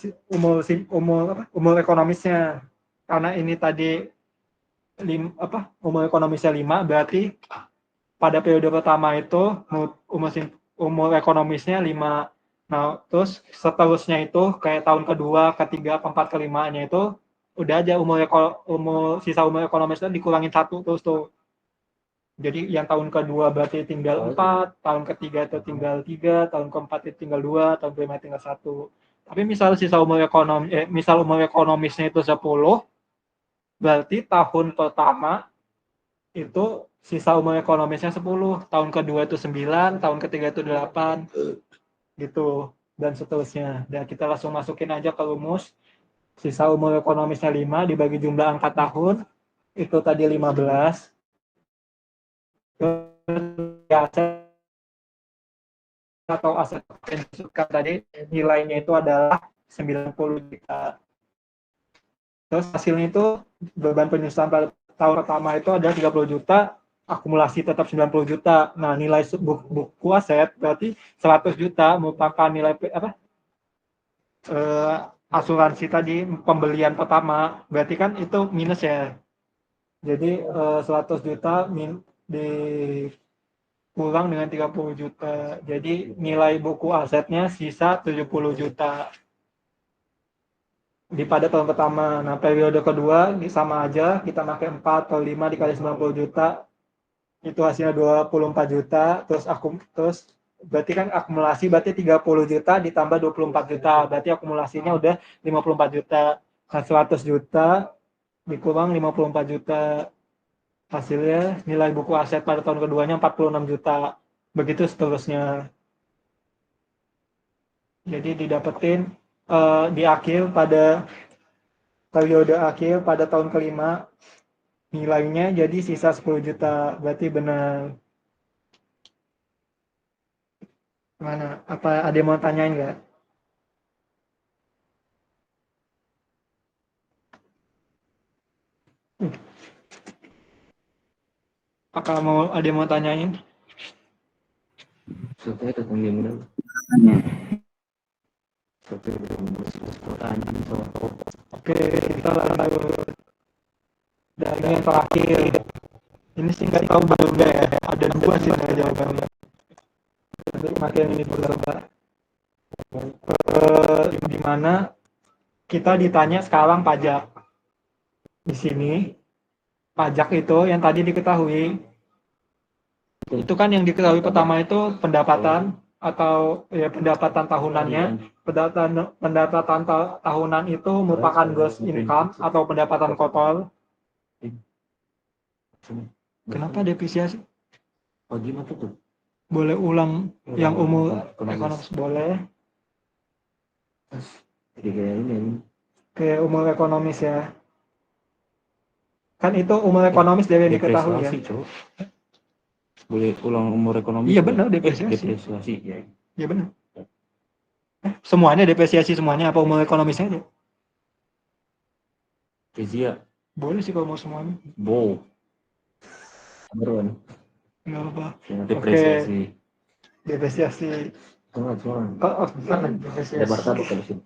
ekonomisnya. Karena ini tadi umur ekonomisnya 5, berarti pada periode pertama itu umur ekonomisnya 5. Nah, terus seterusnya itu kayak tahun kedua, ketiga, keempat, kelimanya itu udah aja sisa umur ekonomisnya dikurangin 1 terus tuh. Jadi yang tahun kedua berarti tinggal 4, tahun ketiga itu tinggal 3, tahun keempat itu tinggal 2, tahun kelima tinggal 1. Tapi misal umur ekonomisnya itu 10, berarti tahun pertama itu sisa umur ekonomisnya 10, tahun kedua itu 9, tahun ketiga itu 8, gitu, dan seterusnya. Dan kita langsung masukin aja ke rumus, sisa umur ekonomisnya 5 dibagi jumlah angka tahun, itu tadi 15. Aset atau aset yang disebutkan tadi nilainya itu adalah 90 juta. Terus hasilnya itu beban penyusutan pada tahun pertama itu adalah 30 juta, akumulasi tetap 90 juta. Nah, nilai buku aset berarti 100 juta merupakan nilai asuransi tadi pembelian pertama. Berarti kan itu minus ya. Jadi 100 juta dikurang dengan 30 juta. Jadi nilai buku asetnya sisa 70 juta. Pada tahun pertama. Nah, periode kedua sama aja, kita pakai 4 atau 5 dikali 90 juta. Itu hasilnya 24 juta. Terus berarti kan akumulasi berarti 30 juta ditambah 24 juta. Berarti akumulasinya udah 54 juta. Nah, 100 juta dikurang 54 juta. Hasilnya nilai buku aset pada tahun keduanya 46 juta. Begitu seterusnya. Jadi didapetin di akhir pada periode akhir pada tahun kelima nilainya jadi sisa 10 juta. Berarti benar. Mana? Apa ada yang mau tanyain nggak? Apakah ada yang mau tanyain? Saya datang yang mudah. Oke, kita lanjut. Dan ini yang terakhir. Ini singkat tahu belum ya? Ada 2 sih jawabannya. Makin ini coba. Di mana kita ditanya sekarang pajak. Di sini pajak itu yang tadi diketahui. Itu kan yang diketahui pertama itu pendapatan atau ya pendapatan tahunannya. Pendapatan tahunan itu merupakan gross income atau pendapatan kotor. Kenapa depresiasi? Gimana tuh? Boleh ulang yang umur ekonomis boleh. Jadi kayak ini. Ke umur ekonomis ya. Kan itu umur ekonomis dari yang diketahui ya. Boleh ulang umur ekonomis. Iya benar depresiasi. Depresiasi ya. Iya benar. Semuanya depresiasi semuanya apa umur ekonomisnya aja? Kezia. Boleh sih kalau mau semuanya. Bo. Beruan. Enggak apa-apa. Depresiasi. Depresiasi. Depresiasi.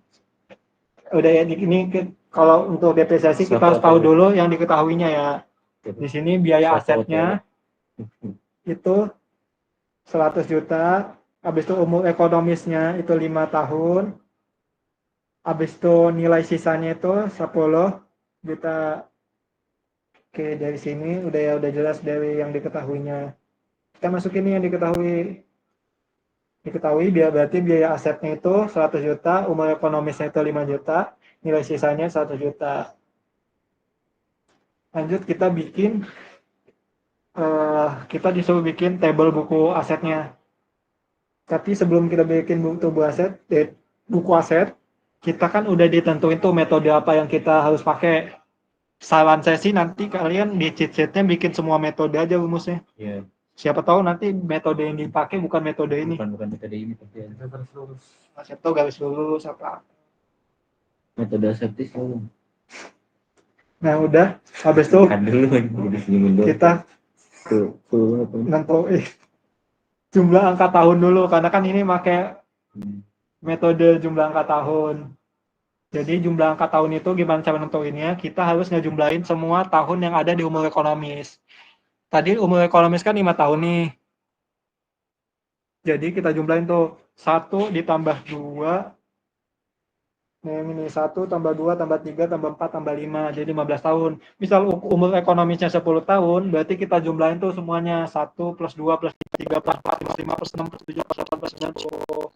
Udah ya ini kalau untuk depresiasi kita harus tahu dulu yang diketahuinya ya. Di sini biaya asetnya itu 100 juta, habis itu umur ekonomisnya itu 5 tahun, habis itu nilai sisanya itu 10 juta. Oke, dari sini udah jelas dari yang diketahuinya. Kita masukin ini yang diketahui berarti biaya asetnya itu 100 juta, umur ekonomisnya itu 5 juta, nilai sisanya 100 juta. Lanjut kita bikin kita disuruh bikin table buku asetnya. Tapi sebelum kita bikin buku aset, kita kan udah ditentuin tuh metode apa yang kita harus pakai. Saran saya sih nanti kalian di cheat sheet-nya bikin semua metode aja rumusnya. Iya, Siapa tahu nanti metode yang dipakai bukan metode ini. bukan metode ini tapi ya. Siapa tahu garis lurus apa. Metode aseptis dulu. Nah udah, habis itu Kan dulu jadi senyumin dulu. kita Tuh apa? nentuin jumlah angka tahun dulu karena kan ini pakai metode jumlah angka tahun. Jadi jumlah angka tahun itu gimana cara nentuinnya? Kita harus ngejumlahin semua tahun yang ada di umur ekonomis. Tadi umur ekonomis kan 5 tahun nih. Jadi kita jumlahin tuh 1 ditambah 2. Nah yang ini 1 tambah 2 tambah 3 tambah 4 tambah 5. Jadi 15 tahun. Misal umur ekonomisnya 10 tahun, berarti kita jumlahin tuh semuanya 1 plus 2 plus 3 plus 4 plus 5 plus 6 plus 7 plus 8 plus 9 plus 10.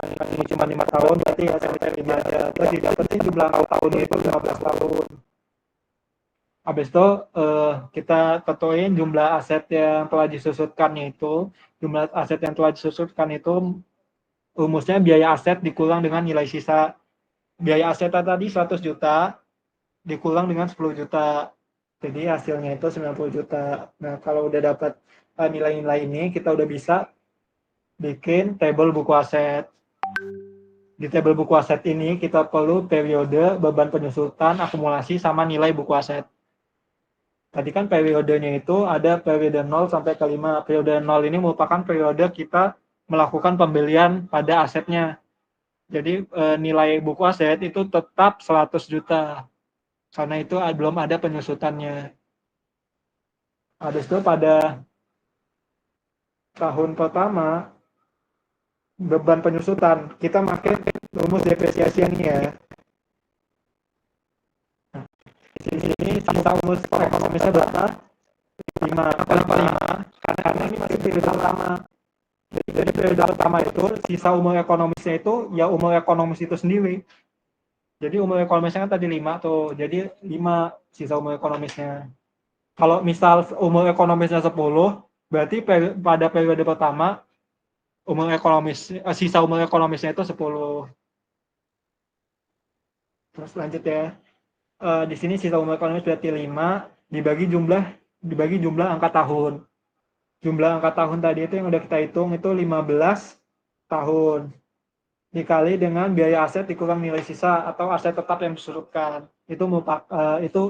Ini cuma 5 tahun, berarti hasilnya 5 aja. Terus didapetin jumlah tahunnya itu 15 tahun. Habis itu kita tentuin jumlah aset yang telah disusutkannya itu. Jumlah aset yang telah disusutkan itu rumusnya biaya aset dikurang dengan nilai sisa. Biaya aset tadi 100 juta dikurang dengan 10 juta. Jadi hasilnya itu 90 juta. Nah kalau udah dapat nilai-nilai ini, kita udah bisa bikin table buku aset. Di table buku aset ini kita perlu periode, beban penyusutan, akumulasi, sama nilai buku aset. Tadi kan periodenya itu ada periode 0 sampai ke 5. Periode 0 ini merupakan periode kita melakukan pembelian pada asetnya. Jadi nilai buku aset itu tetap 100 juta. Karena itu belum ada penyusutannya. Habis itu pada tahun pertama, beban penyusutan, kita pakai rumus depresiasi ini ya. Nah, di sini sisa rumus ekonomisnya berapa? 5. Kenapa 5? Karena ini masih periode pertama. Jadi periode pertama itu, sisa umur ekonomisnya itu, ya umur ekonomis itu sendiri. Jadi umur ekonomisnya kan tadi 5 tuh, jadi 5 sisa umur ekonomisnya. Kalau misal umur ekonomisnya 10, berarti pada periode pertama, sisa umur ekonomisnya itu 10. Terus lanjut ya. Di sini sisa umur ekonomis berarti 5 dibagi jumlah angka tahun. Jumlah angka tahun tadi itu yang udah kita hitung itu 15 tahun. Dikali dengan biaya aset dikurang nilai sisa atau aset tetap yang disurutkan. Itu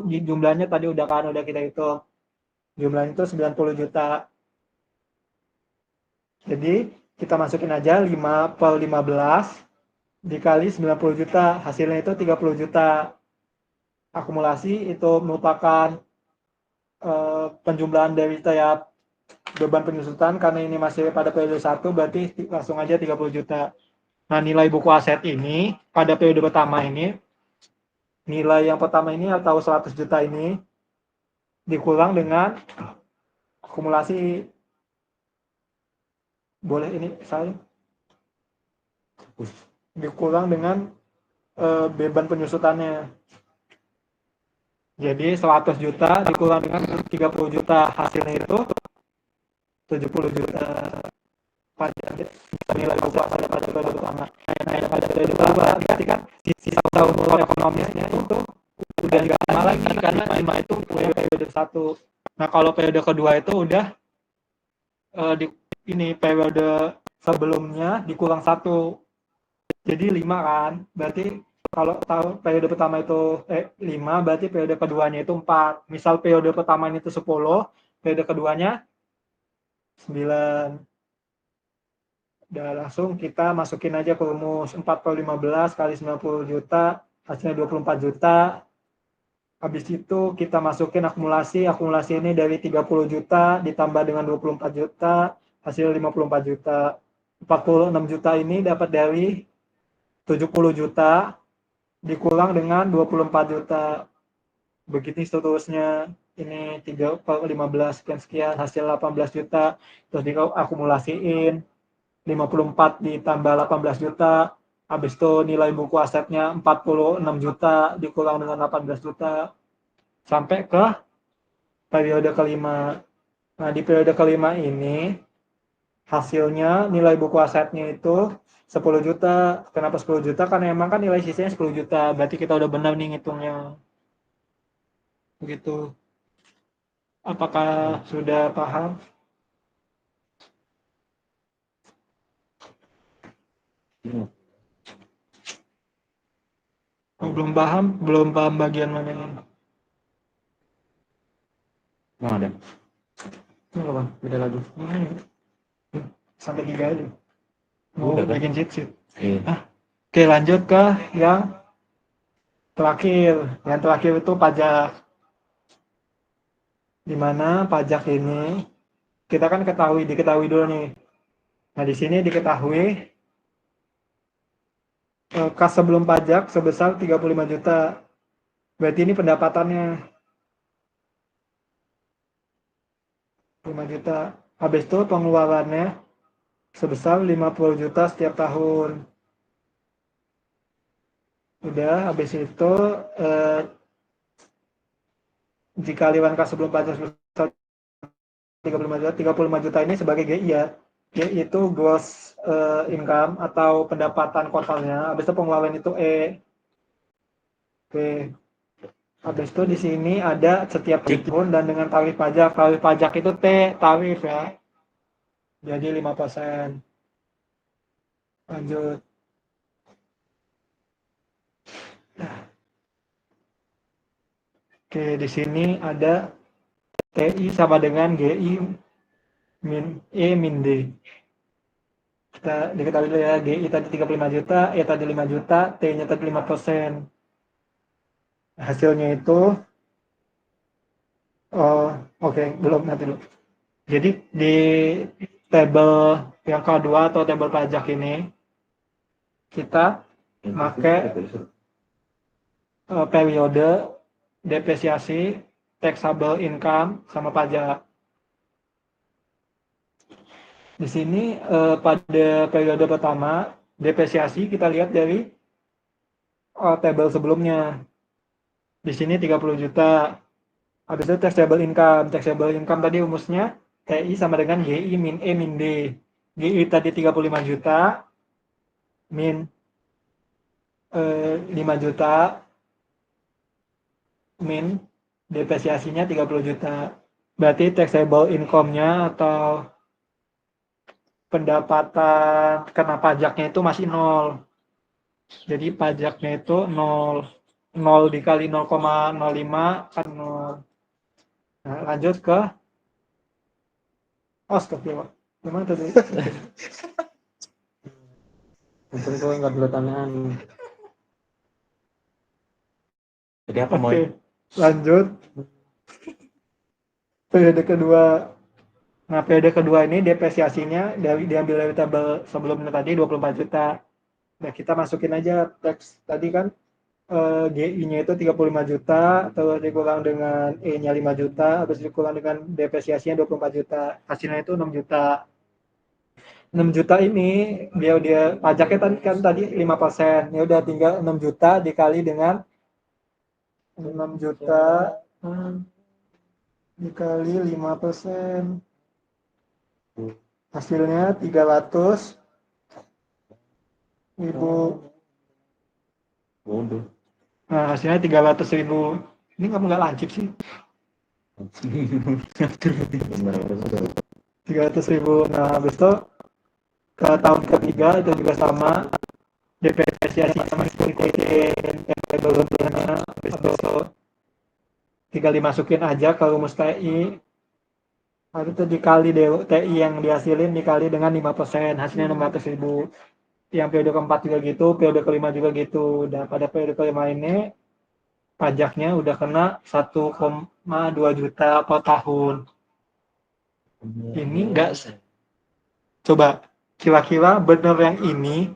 jumlahnya tadi udah kita hitung. Jumlahnya itu 90 juta. Jadi kita masukin aja 5 per 15 dikali 90 juta, hasilnya itu 30 juta. Akumulasi itu merupakan penjumlahan dari tiap beban penyusutan, karena ini masih pada periode 1, berarti langsung aja 30 juta. Nah, nilai buku aset ini pada periode pertama ini, nilai yang pertama ini atau 100 juta ini dikurang dengan akumulasi. Boleh ini saya dikurang dengan beban penyusutannya. Jadi 100 juta dikurang dengan 30 juta, hasilnya itu 70 juta. Pada nilai buku aset pada periode pertama. Nah, pada periode kedua berarti kan sisa tahun ekonominya itu udah nggak sama lagi karena 5 itu periode 1. Nah, kalau periode kedua itu udah ini periode sebelumnya dikurang 1. Jadi 5 kan. Berarti kalau periode pertama itu 5, berarti periode keduanya itu 4. Misal periode pertama itu 10, periode keduanya 9. Dan langsung kita masukin aja ke rumus 4 per 15 kali 90 juta, hasilnya 24 juta. Habis itu kita masukin akumulasi ini dari 30 juta ditambah dengan 24 juta, hasil 54 juta. 46 juta ini dapat dari 70 juta dikurang dengan 24 juta. Begitu seterusnya. Ini 3 per 15 sekian, hasil 18 juta. Terus diakumulasiin 54 ditambah 18 juta. Habis itu nilai buku asetnya 46 juta dikurang dengan 18 juta. Sampai ke periode kelima. Nah, di periode kelima ini hasilnya nilai buku asetnya itu 10 juta. Kenapa 10 juta? Karena emang kan nilai sisanya 10 juta. Berarti kita udah benar nih ngitungnya. Begitu. Apakah sudah paham? Oh, belum paham bagian mana ini. Mau ada. Ini apa? Beda lagi. Ini. Sampai 3 aja. Mau Udah kan? bikin sheet. Iya. Oke, lanjut ke yang terakhir. Yang terakhir itu pajak. Di mana pajak ini kita kan diketahui dulu nih. Nah, di sini diketahui kas sebelum pajak sebesar 35 juta. Berarti ini pendapatannya 5 juta. Habis itu pengeluarannya sebesar 50 juta setiap tahun. Udah, habis itu dikalikan kas sebelum pajak sebesar 35 juta ini sebagai GI ya. GI itu gross income atau pendapatan kuartalnya. Habis itu pengeluaran itu E. Oke. Habis itu di sini ada setiap tahun dan dengan tarif pajak. Tarif pajak itu T, tarif ya. Jadi 5%. Lanjut. Oke, di sini ada TI sama dengan GI min E min D. Kita diketahui dulu ya, GI tadi 35 juta, E tadi 5 juta, T-nya tadi 5%. Hasilnya itu oke, belum nanti dulu. Jadi di tabel yang kedua atau tabel pajak ini kita pakai periode depresiasi, taxable income sama pajak. Di sini pada periode pertama depresiasi kita lihat dari tabel sebelumnya. Di sini 30 juta. Habis itu taxable income. Taxable income tadi rumusnya TI sama dengan GI min E min D. GI tadi 35 juta min 5 juta min depresiasinya 30 juta. Berarti taxable income-nya atau pendapatan kena pajaknya itu masih 0. Jadi pajaknya itu 0. 0 dikali 0,05 kan 0. Nah, lanjut ke astagfirullah. Gimana tadi? Untung kau nggak dulu tangan. Jadi apa mau? Oke, lanjut. Periode kedua. Nah, periode kedua ini depresiasinya diambil dari tabel sebelumnya tadi 24 juta. Nah, kita masukin aja teks tadi kan GI-nya itu 35 juta, terus dikurang dengan E-nya 5 juta, habis dikurang dengan depresiasinya 24 juta. Hasilnya itu 6 juta. 6 juta ini dia pajaknya tadi 5%. Ya udah tinggal 6 juta dikali dengan 6 juta dikali 5%. Hasilnya 300 ribu. Bodoh. Nah, hasilnya 300 ribu. Ini kamu nggak lancip sih. 300 ribu. Nah, habis itu ke tahun ketiga itu juga sama. Depresiasi sama seperti yang sebelumnya. Habis itu tinggal dimasukin aja ke rumus TI. Habis itu dikali TI yang dihasilin dikali dengan 5%. Hasilnya 600 ribu. Yang periode keempat juga gitu, periode kelima juga gitu. Dan pada periode kelima ini pajaknya udah kena 1,2 juta per tahun. Ini enggak, coba kira-kira bener yang ini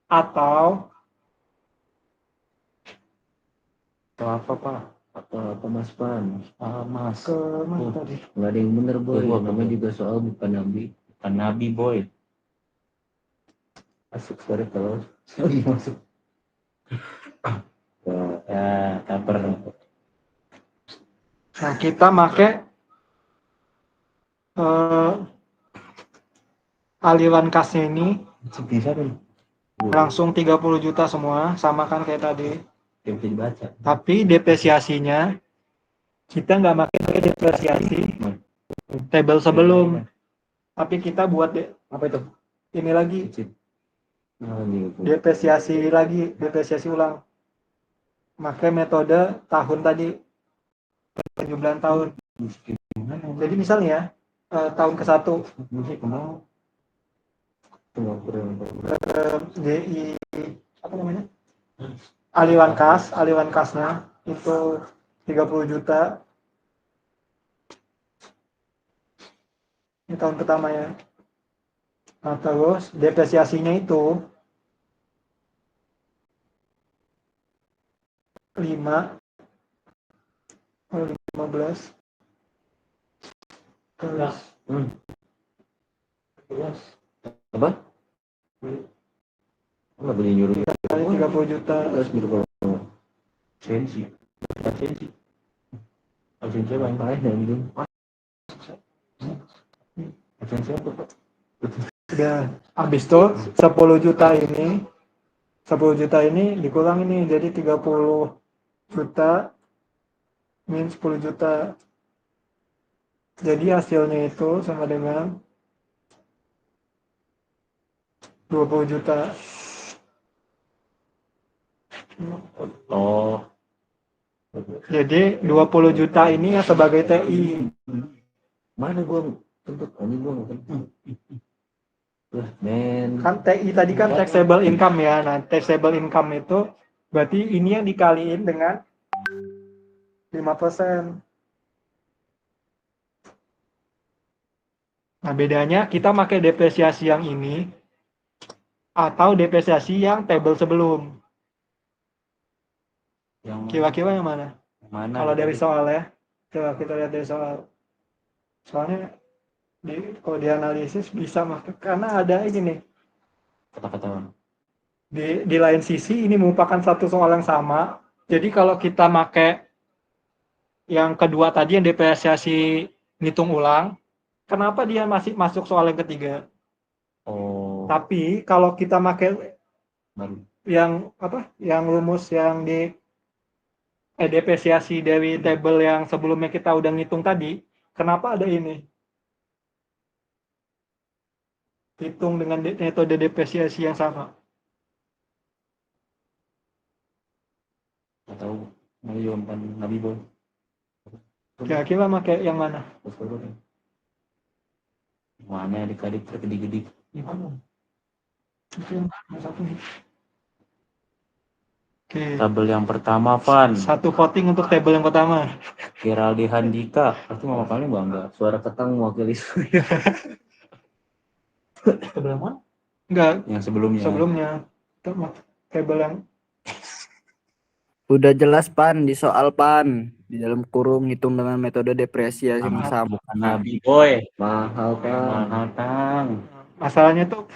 atau apa Pak? Atau Mas Pan? Mas. ke mana tadi? Nggak ada yang bener boy. Namanya juga soal bukan nabi. Bukan nabi boy. Masuk sorry kalau masuk. Ya, caper. Nah, kita pakai eh, aliran kasnya ini Bisa kan? langsung 30 juta semua, sama kan kayak tadi. Yang bisa dibaca. Tapi depresiasinya kita nggak pakai depresiasi table sebelum, tapi kita buat Apa itu? ini lagi, Nah, gitu. depresiasi ulang. Pakai metode tahun tadi, penjumlahan tahun. Jadi misalnya ya, tahun ke-1 Musik kemana? DI apa namanya? Aliran kasnya itu 30 juta. Ini tahun pertama ya. Nah, terus depresiasinya itu 15 terus Apa? Nggak boleh nyuruh. kali 30 juta. Terus gitu kalau sensi. Sensi apa yang lain yang gitu? Sensi apa? Udah habis tuh 10 juta ini dikurang ini jadi 30 juta min 10 juta. Jadi hasilnya itu sama dengan 20 juta. Oh. Jadi 20 juta ini yang sebagai TI. Mana gua tuntut ini gua nggak Lah, men. Kan TI tadi kan taxable income ya. Nah, taxable income itu berarti ini yang dikaliin dengan 5%. Nah, bedanya kita pakai depresiasi yang ini atau depresiasi yang table sebelum. Yang Kira-kira yang mana? mana? Kalau dari soal ya. Coba kita lihat dari soal. Soalnya kalau dianalisis bisa masuk karena ada ini nih. Kata-kata. Di lain sisi ini merupakan satu soal yang sama. Jadi kalau kita pakai yang kedua tadi yang depresiasi ngitung ulang, kenapa dia masih masuk soal yang ketiga? Oh. Tapi kalau kita pakai Baru. yang apa? Yang rumus yang di depresiasi dari table yang sebelumnya kita udah ngitung tadi, kenapa ada ini? Hitung dengan metode depresiasi yang sama. Atau Mario kan Nabi Boy. Kira-kira pakai yang mana? Mana adik-adik tergedik-gedik. Oke. Tabel yang pertama, Van. Satu voting untuk table yang pertama. Geraldi Handika. Pasti mama kalian bangga. Suara ketang mewakili. Table mana? Enggak. Yang sebelumnya. Sebelumnya. Table yang Udah jelas Pan di soal Pan. Di dalam kurung hitung dengan metode depresiasi yang sama. Nabi Boy. Mahal Kang. masalahnya tuh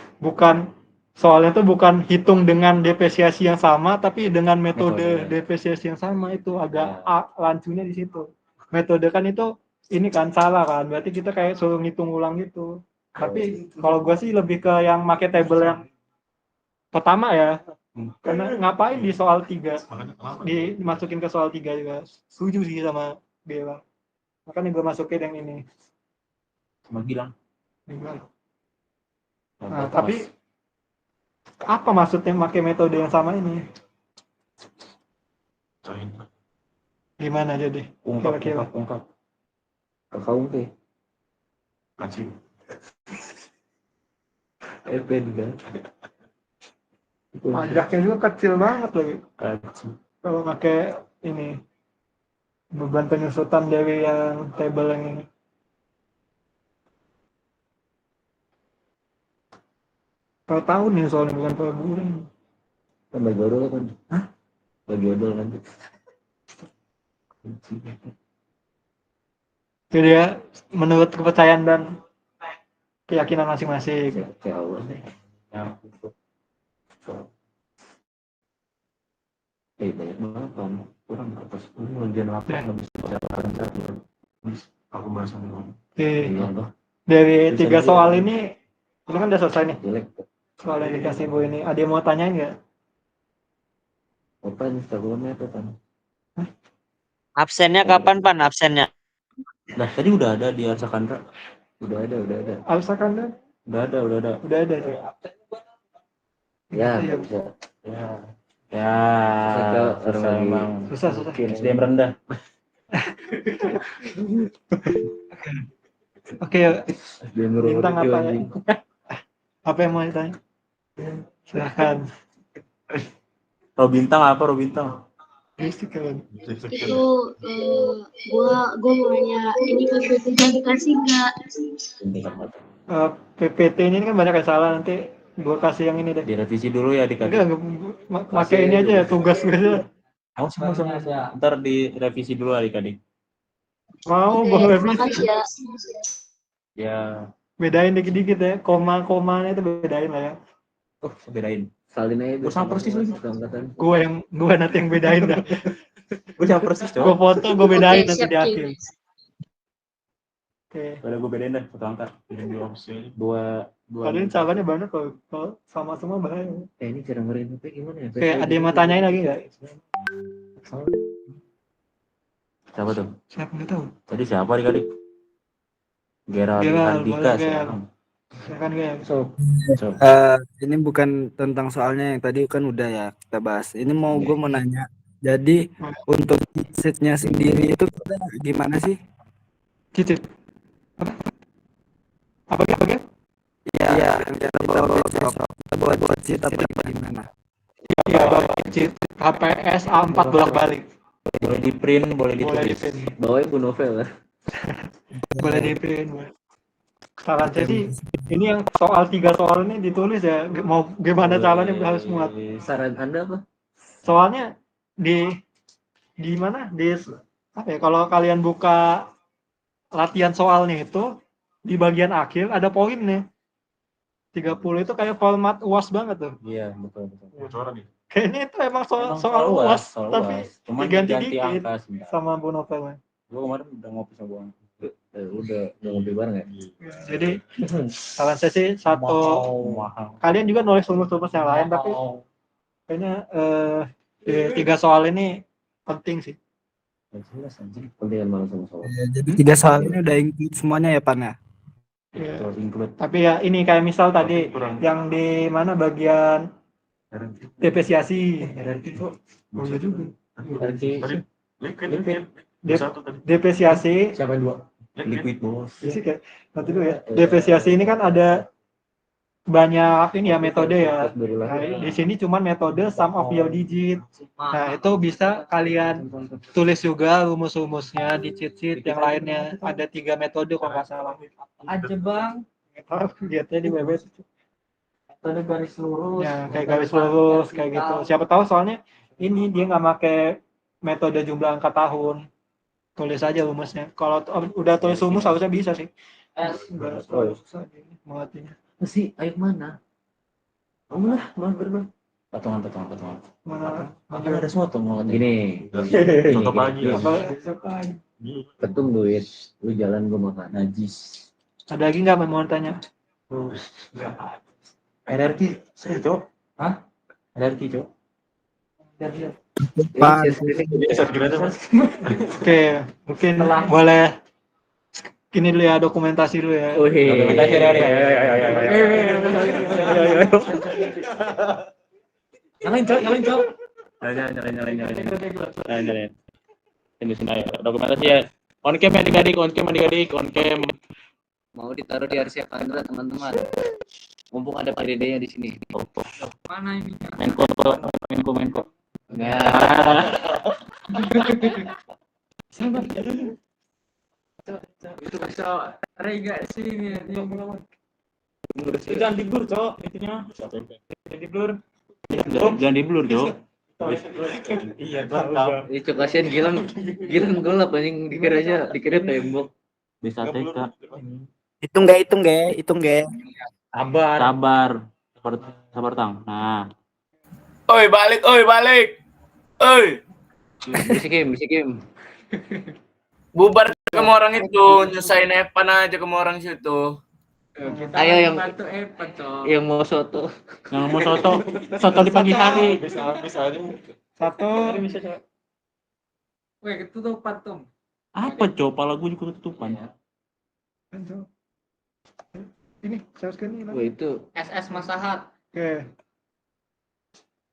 soalnya tuh bukan hitung dengan depresiasi yang sama, tapi dengan metode depresiasi yang sama. Itu agak lancunya di situ. Metode kan itu ini kan salah kan, berarti kita kayak suruh ngitung ulang gitu. Tapi kalau gue sih lebih ke yang pakai table yang pertama ya, karena ngapain di soal 3 dimasukin ke soal 3 juga. Setuju sih sama Bella, makanya gue masukin yang ini Sama Gilang. Nah, tapi apa maksudnya pakai metode yang sama ini? Gimana jadi? Kira-kira. Ungkap. Kakak teh. Kacing. juga. Pajaknya juga kecil banget lagi. Kacing. Kalau pakai ini beban penyusutan dari yang table yang ini. Per tahun nih soalnya bukan per bulan. Kan bagi odol kan? Hah? Bagi odol kan? Jadi ya menurut kepercayaan dan keyakinan masing-masing. Ya Allah nih. Banyak banget kan. Kurang atas ini ujian apa nggak bisa baca satu. Aku bahas sama kamu. Oke. Iya, Dari Bisa 3 dia. soal ini kan udah selesai nih. Jelek. Soal yang dikasih Bu ini. Ada yang mau tanyain nggak? Apa Instagramnya itu kan? Absennya kapan, Pan? Absennya? Nah, tadi udah ada di Arsakandra. Udah ada. Alsa kan Udah ada. udah ada. Ya, Iya. bisa. Ya, susah emang. Susah. SDM rendah. Oke, SDM bintang rendah, apa ya? anjing. Apa yang mau ditanya? Silahkan. Robintang apa Robintang? Berisik kan. Itu gua mau nanya ini PPT dikasih nggak? PPT ini kan banyak yang salah, nanti gua kasih yang ini deh. Direvisi dulu ya Enggak, adik-adik. pakai ini aja ya, tugas gue. Sama. Ntar direvisi dulu adik-adik. Mau Oke, gua terima revisi. kasih ya. Ya, Bedain dikit-dikit ya, koma-komanya itu bedain lah ya. bedain. Salin aja. Gue sama persis lagi. Gua nanti yang bedain dah. Gue sama persis, Gua cowok. foto, gua bedain Oke, nanti siap, di Ki. akhir. Oke. Udah gue bedain dah foto angka. Dua. Kalian salahnya banyak kalau sama semua bahaya. Ini cara ngeriin HP gimana ya? Oke, ada yang mau tanyain lagi nggak? Siapa tuh? Siapa nggak tahu? Tadi siapa adik-adik? Gerald Gerald, Andika boleh, siapa? Gerald. Silakan guys. Ini bukan tentang soalnya yang tadi kan udah ya kita bahas. Ini gue mau nanya. Jadi untuk setnya sendiri itu kita gimana sih? Cicit. Apa? Iya, kita buat cheat apa gimana? Iya, cicit. HPS A4 bolak-balik. Boleh di print, boleh Boleh ditulis. di-print. Bawanya Bu Novel ya. Boleh di-print. Saran saya sih, ini yang soal 3 soal ini ditulis ya. Mau gimana caranya harus muat. Saran Anda apa? Soalnya di mana? Di apa ya? Kalau kalian buka latihan soalnya itu di bagian akhir ada poin nih. 30 itu kayak format UAS banget tuh. Iya, betul. Kayaknya itu emang soal UAS, tapi Cuman diganti diganti dikit angka sebentar. sama Bu Novel. Gue kemarin udah ngopi sama Bang. Udah ngopi bareng ya? Jadi saran saya sih satu, Mahal. kalian juga nulis rumus-rumus yang lain, tapi kayaknya 3 soal ini penting sih. Jelas anjing. Pentingan malu sama soal. Jadi 3 soal ini udah include semuanya ya, Pan ya? Ya. Betul, include. Tapi ya ini kayak misal tadi yang di mana bagian depresiasi. Oh iya juga. Depresiasi. Siapa yang 2? Liquid bos. Isi kayak nanti dulu ya. Depresiasi ini kan ada banyak ini ya metode ya. Nah, di sini cuman metode sum of your digit. Nah, itu bisa kalian tulis juga rumus-rumusnya di cheat-sheet yang lainnya. Ada 3 metode kalau nggak salah. Aja bang. Lihatnya di web. Metode garis lurus. Ya, kayak garis lurus kayak gitu. Siapa tahu soalnya ini dia nggak pakai metode jumlah angka tahun. Tulis aja rumusnya. Kalau udah tulis rumus harusnya bisa sih. Nggak terlalu susah mengertinya. Si, ayo mana? Lah, berdua. Patungan. Mana? Kan ada semua tuh mau Gini. Contoh pagi. Apa? Ketum duit, lu jalan gua makan. Najis. Ada lagi nggak mau tanya? RRQ, saya cok. Hah? RRQ cok. Pan. Oke, mungkin boleh ini dulu ya, dokumentasi dulu ya. Dokumentasi dari. Nyalain cok. Nyalain. Ini sini ya. Dokumentasi ya. On cam adik-adik. Mau ditaruh di Arsakandra teman-teman. Mumpung ada Pak Dede di sini. Mana ini? Menko. Nah, Itu bisa rega sih ini. Jangan di blur cok. Intinya. Jangan di blur cok. Iya, tahu. itu kasihan Gilang gelap anjing dikira tembok. Bisa TK. Hitung ge. Sabar tang. Nah. Oi, balik. Oi. Bisikim. Bubar Kamu orang itu nyusahin Evan aja kamu orang situ. Ayo yang mau soto. Yang mau soto di pagi hari. Bisa aja. Satu. Weh, ketutupan Tom. Apa cok? Pala gue juga ketutupan. Ini saya sekali Wah itu SS Masahat. Oke.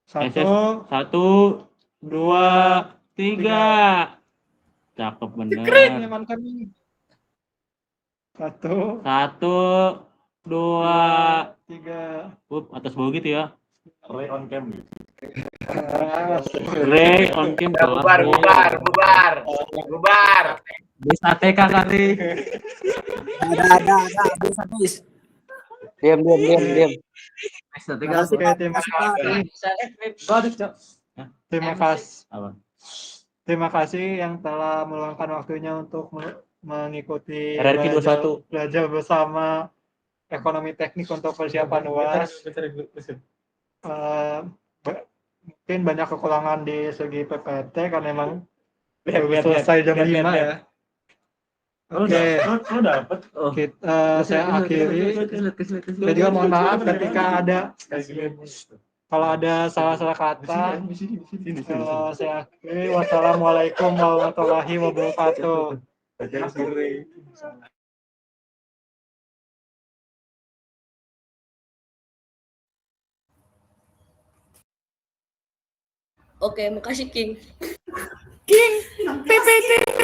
SS. Satu. 1, 2, 3. Cakep bener. Nyaman kami. Satu. 1, 2. 3. Atas bawah gitu ya. Ray on cam. Ray on cam. Bubar. Bisa TK kali. Ada habis. Diam. Oke, terima kasih. Terima kasih. Apa? Terima kasih yang telah meluangkan waktunya untuk mengikuti RRQ 21. belajar bersama ekonomi teknik untuk persiapan UAS. Mungkin banyak kekurangan di segi PPT karena memang baru selesai jam 5 ya. Oke, saya akhiri. Saya juga mohon maaf ketika ada kalau ada salah-salah kata. Saya akhiri. Wassalamualaikum warahmatullahi wabarakatuh. Oke, makasih King. King, PPT.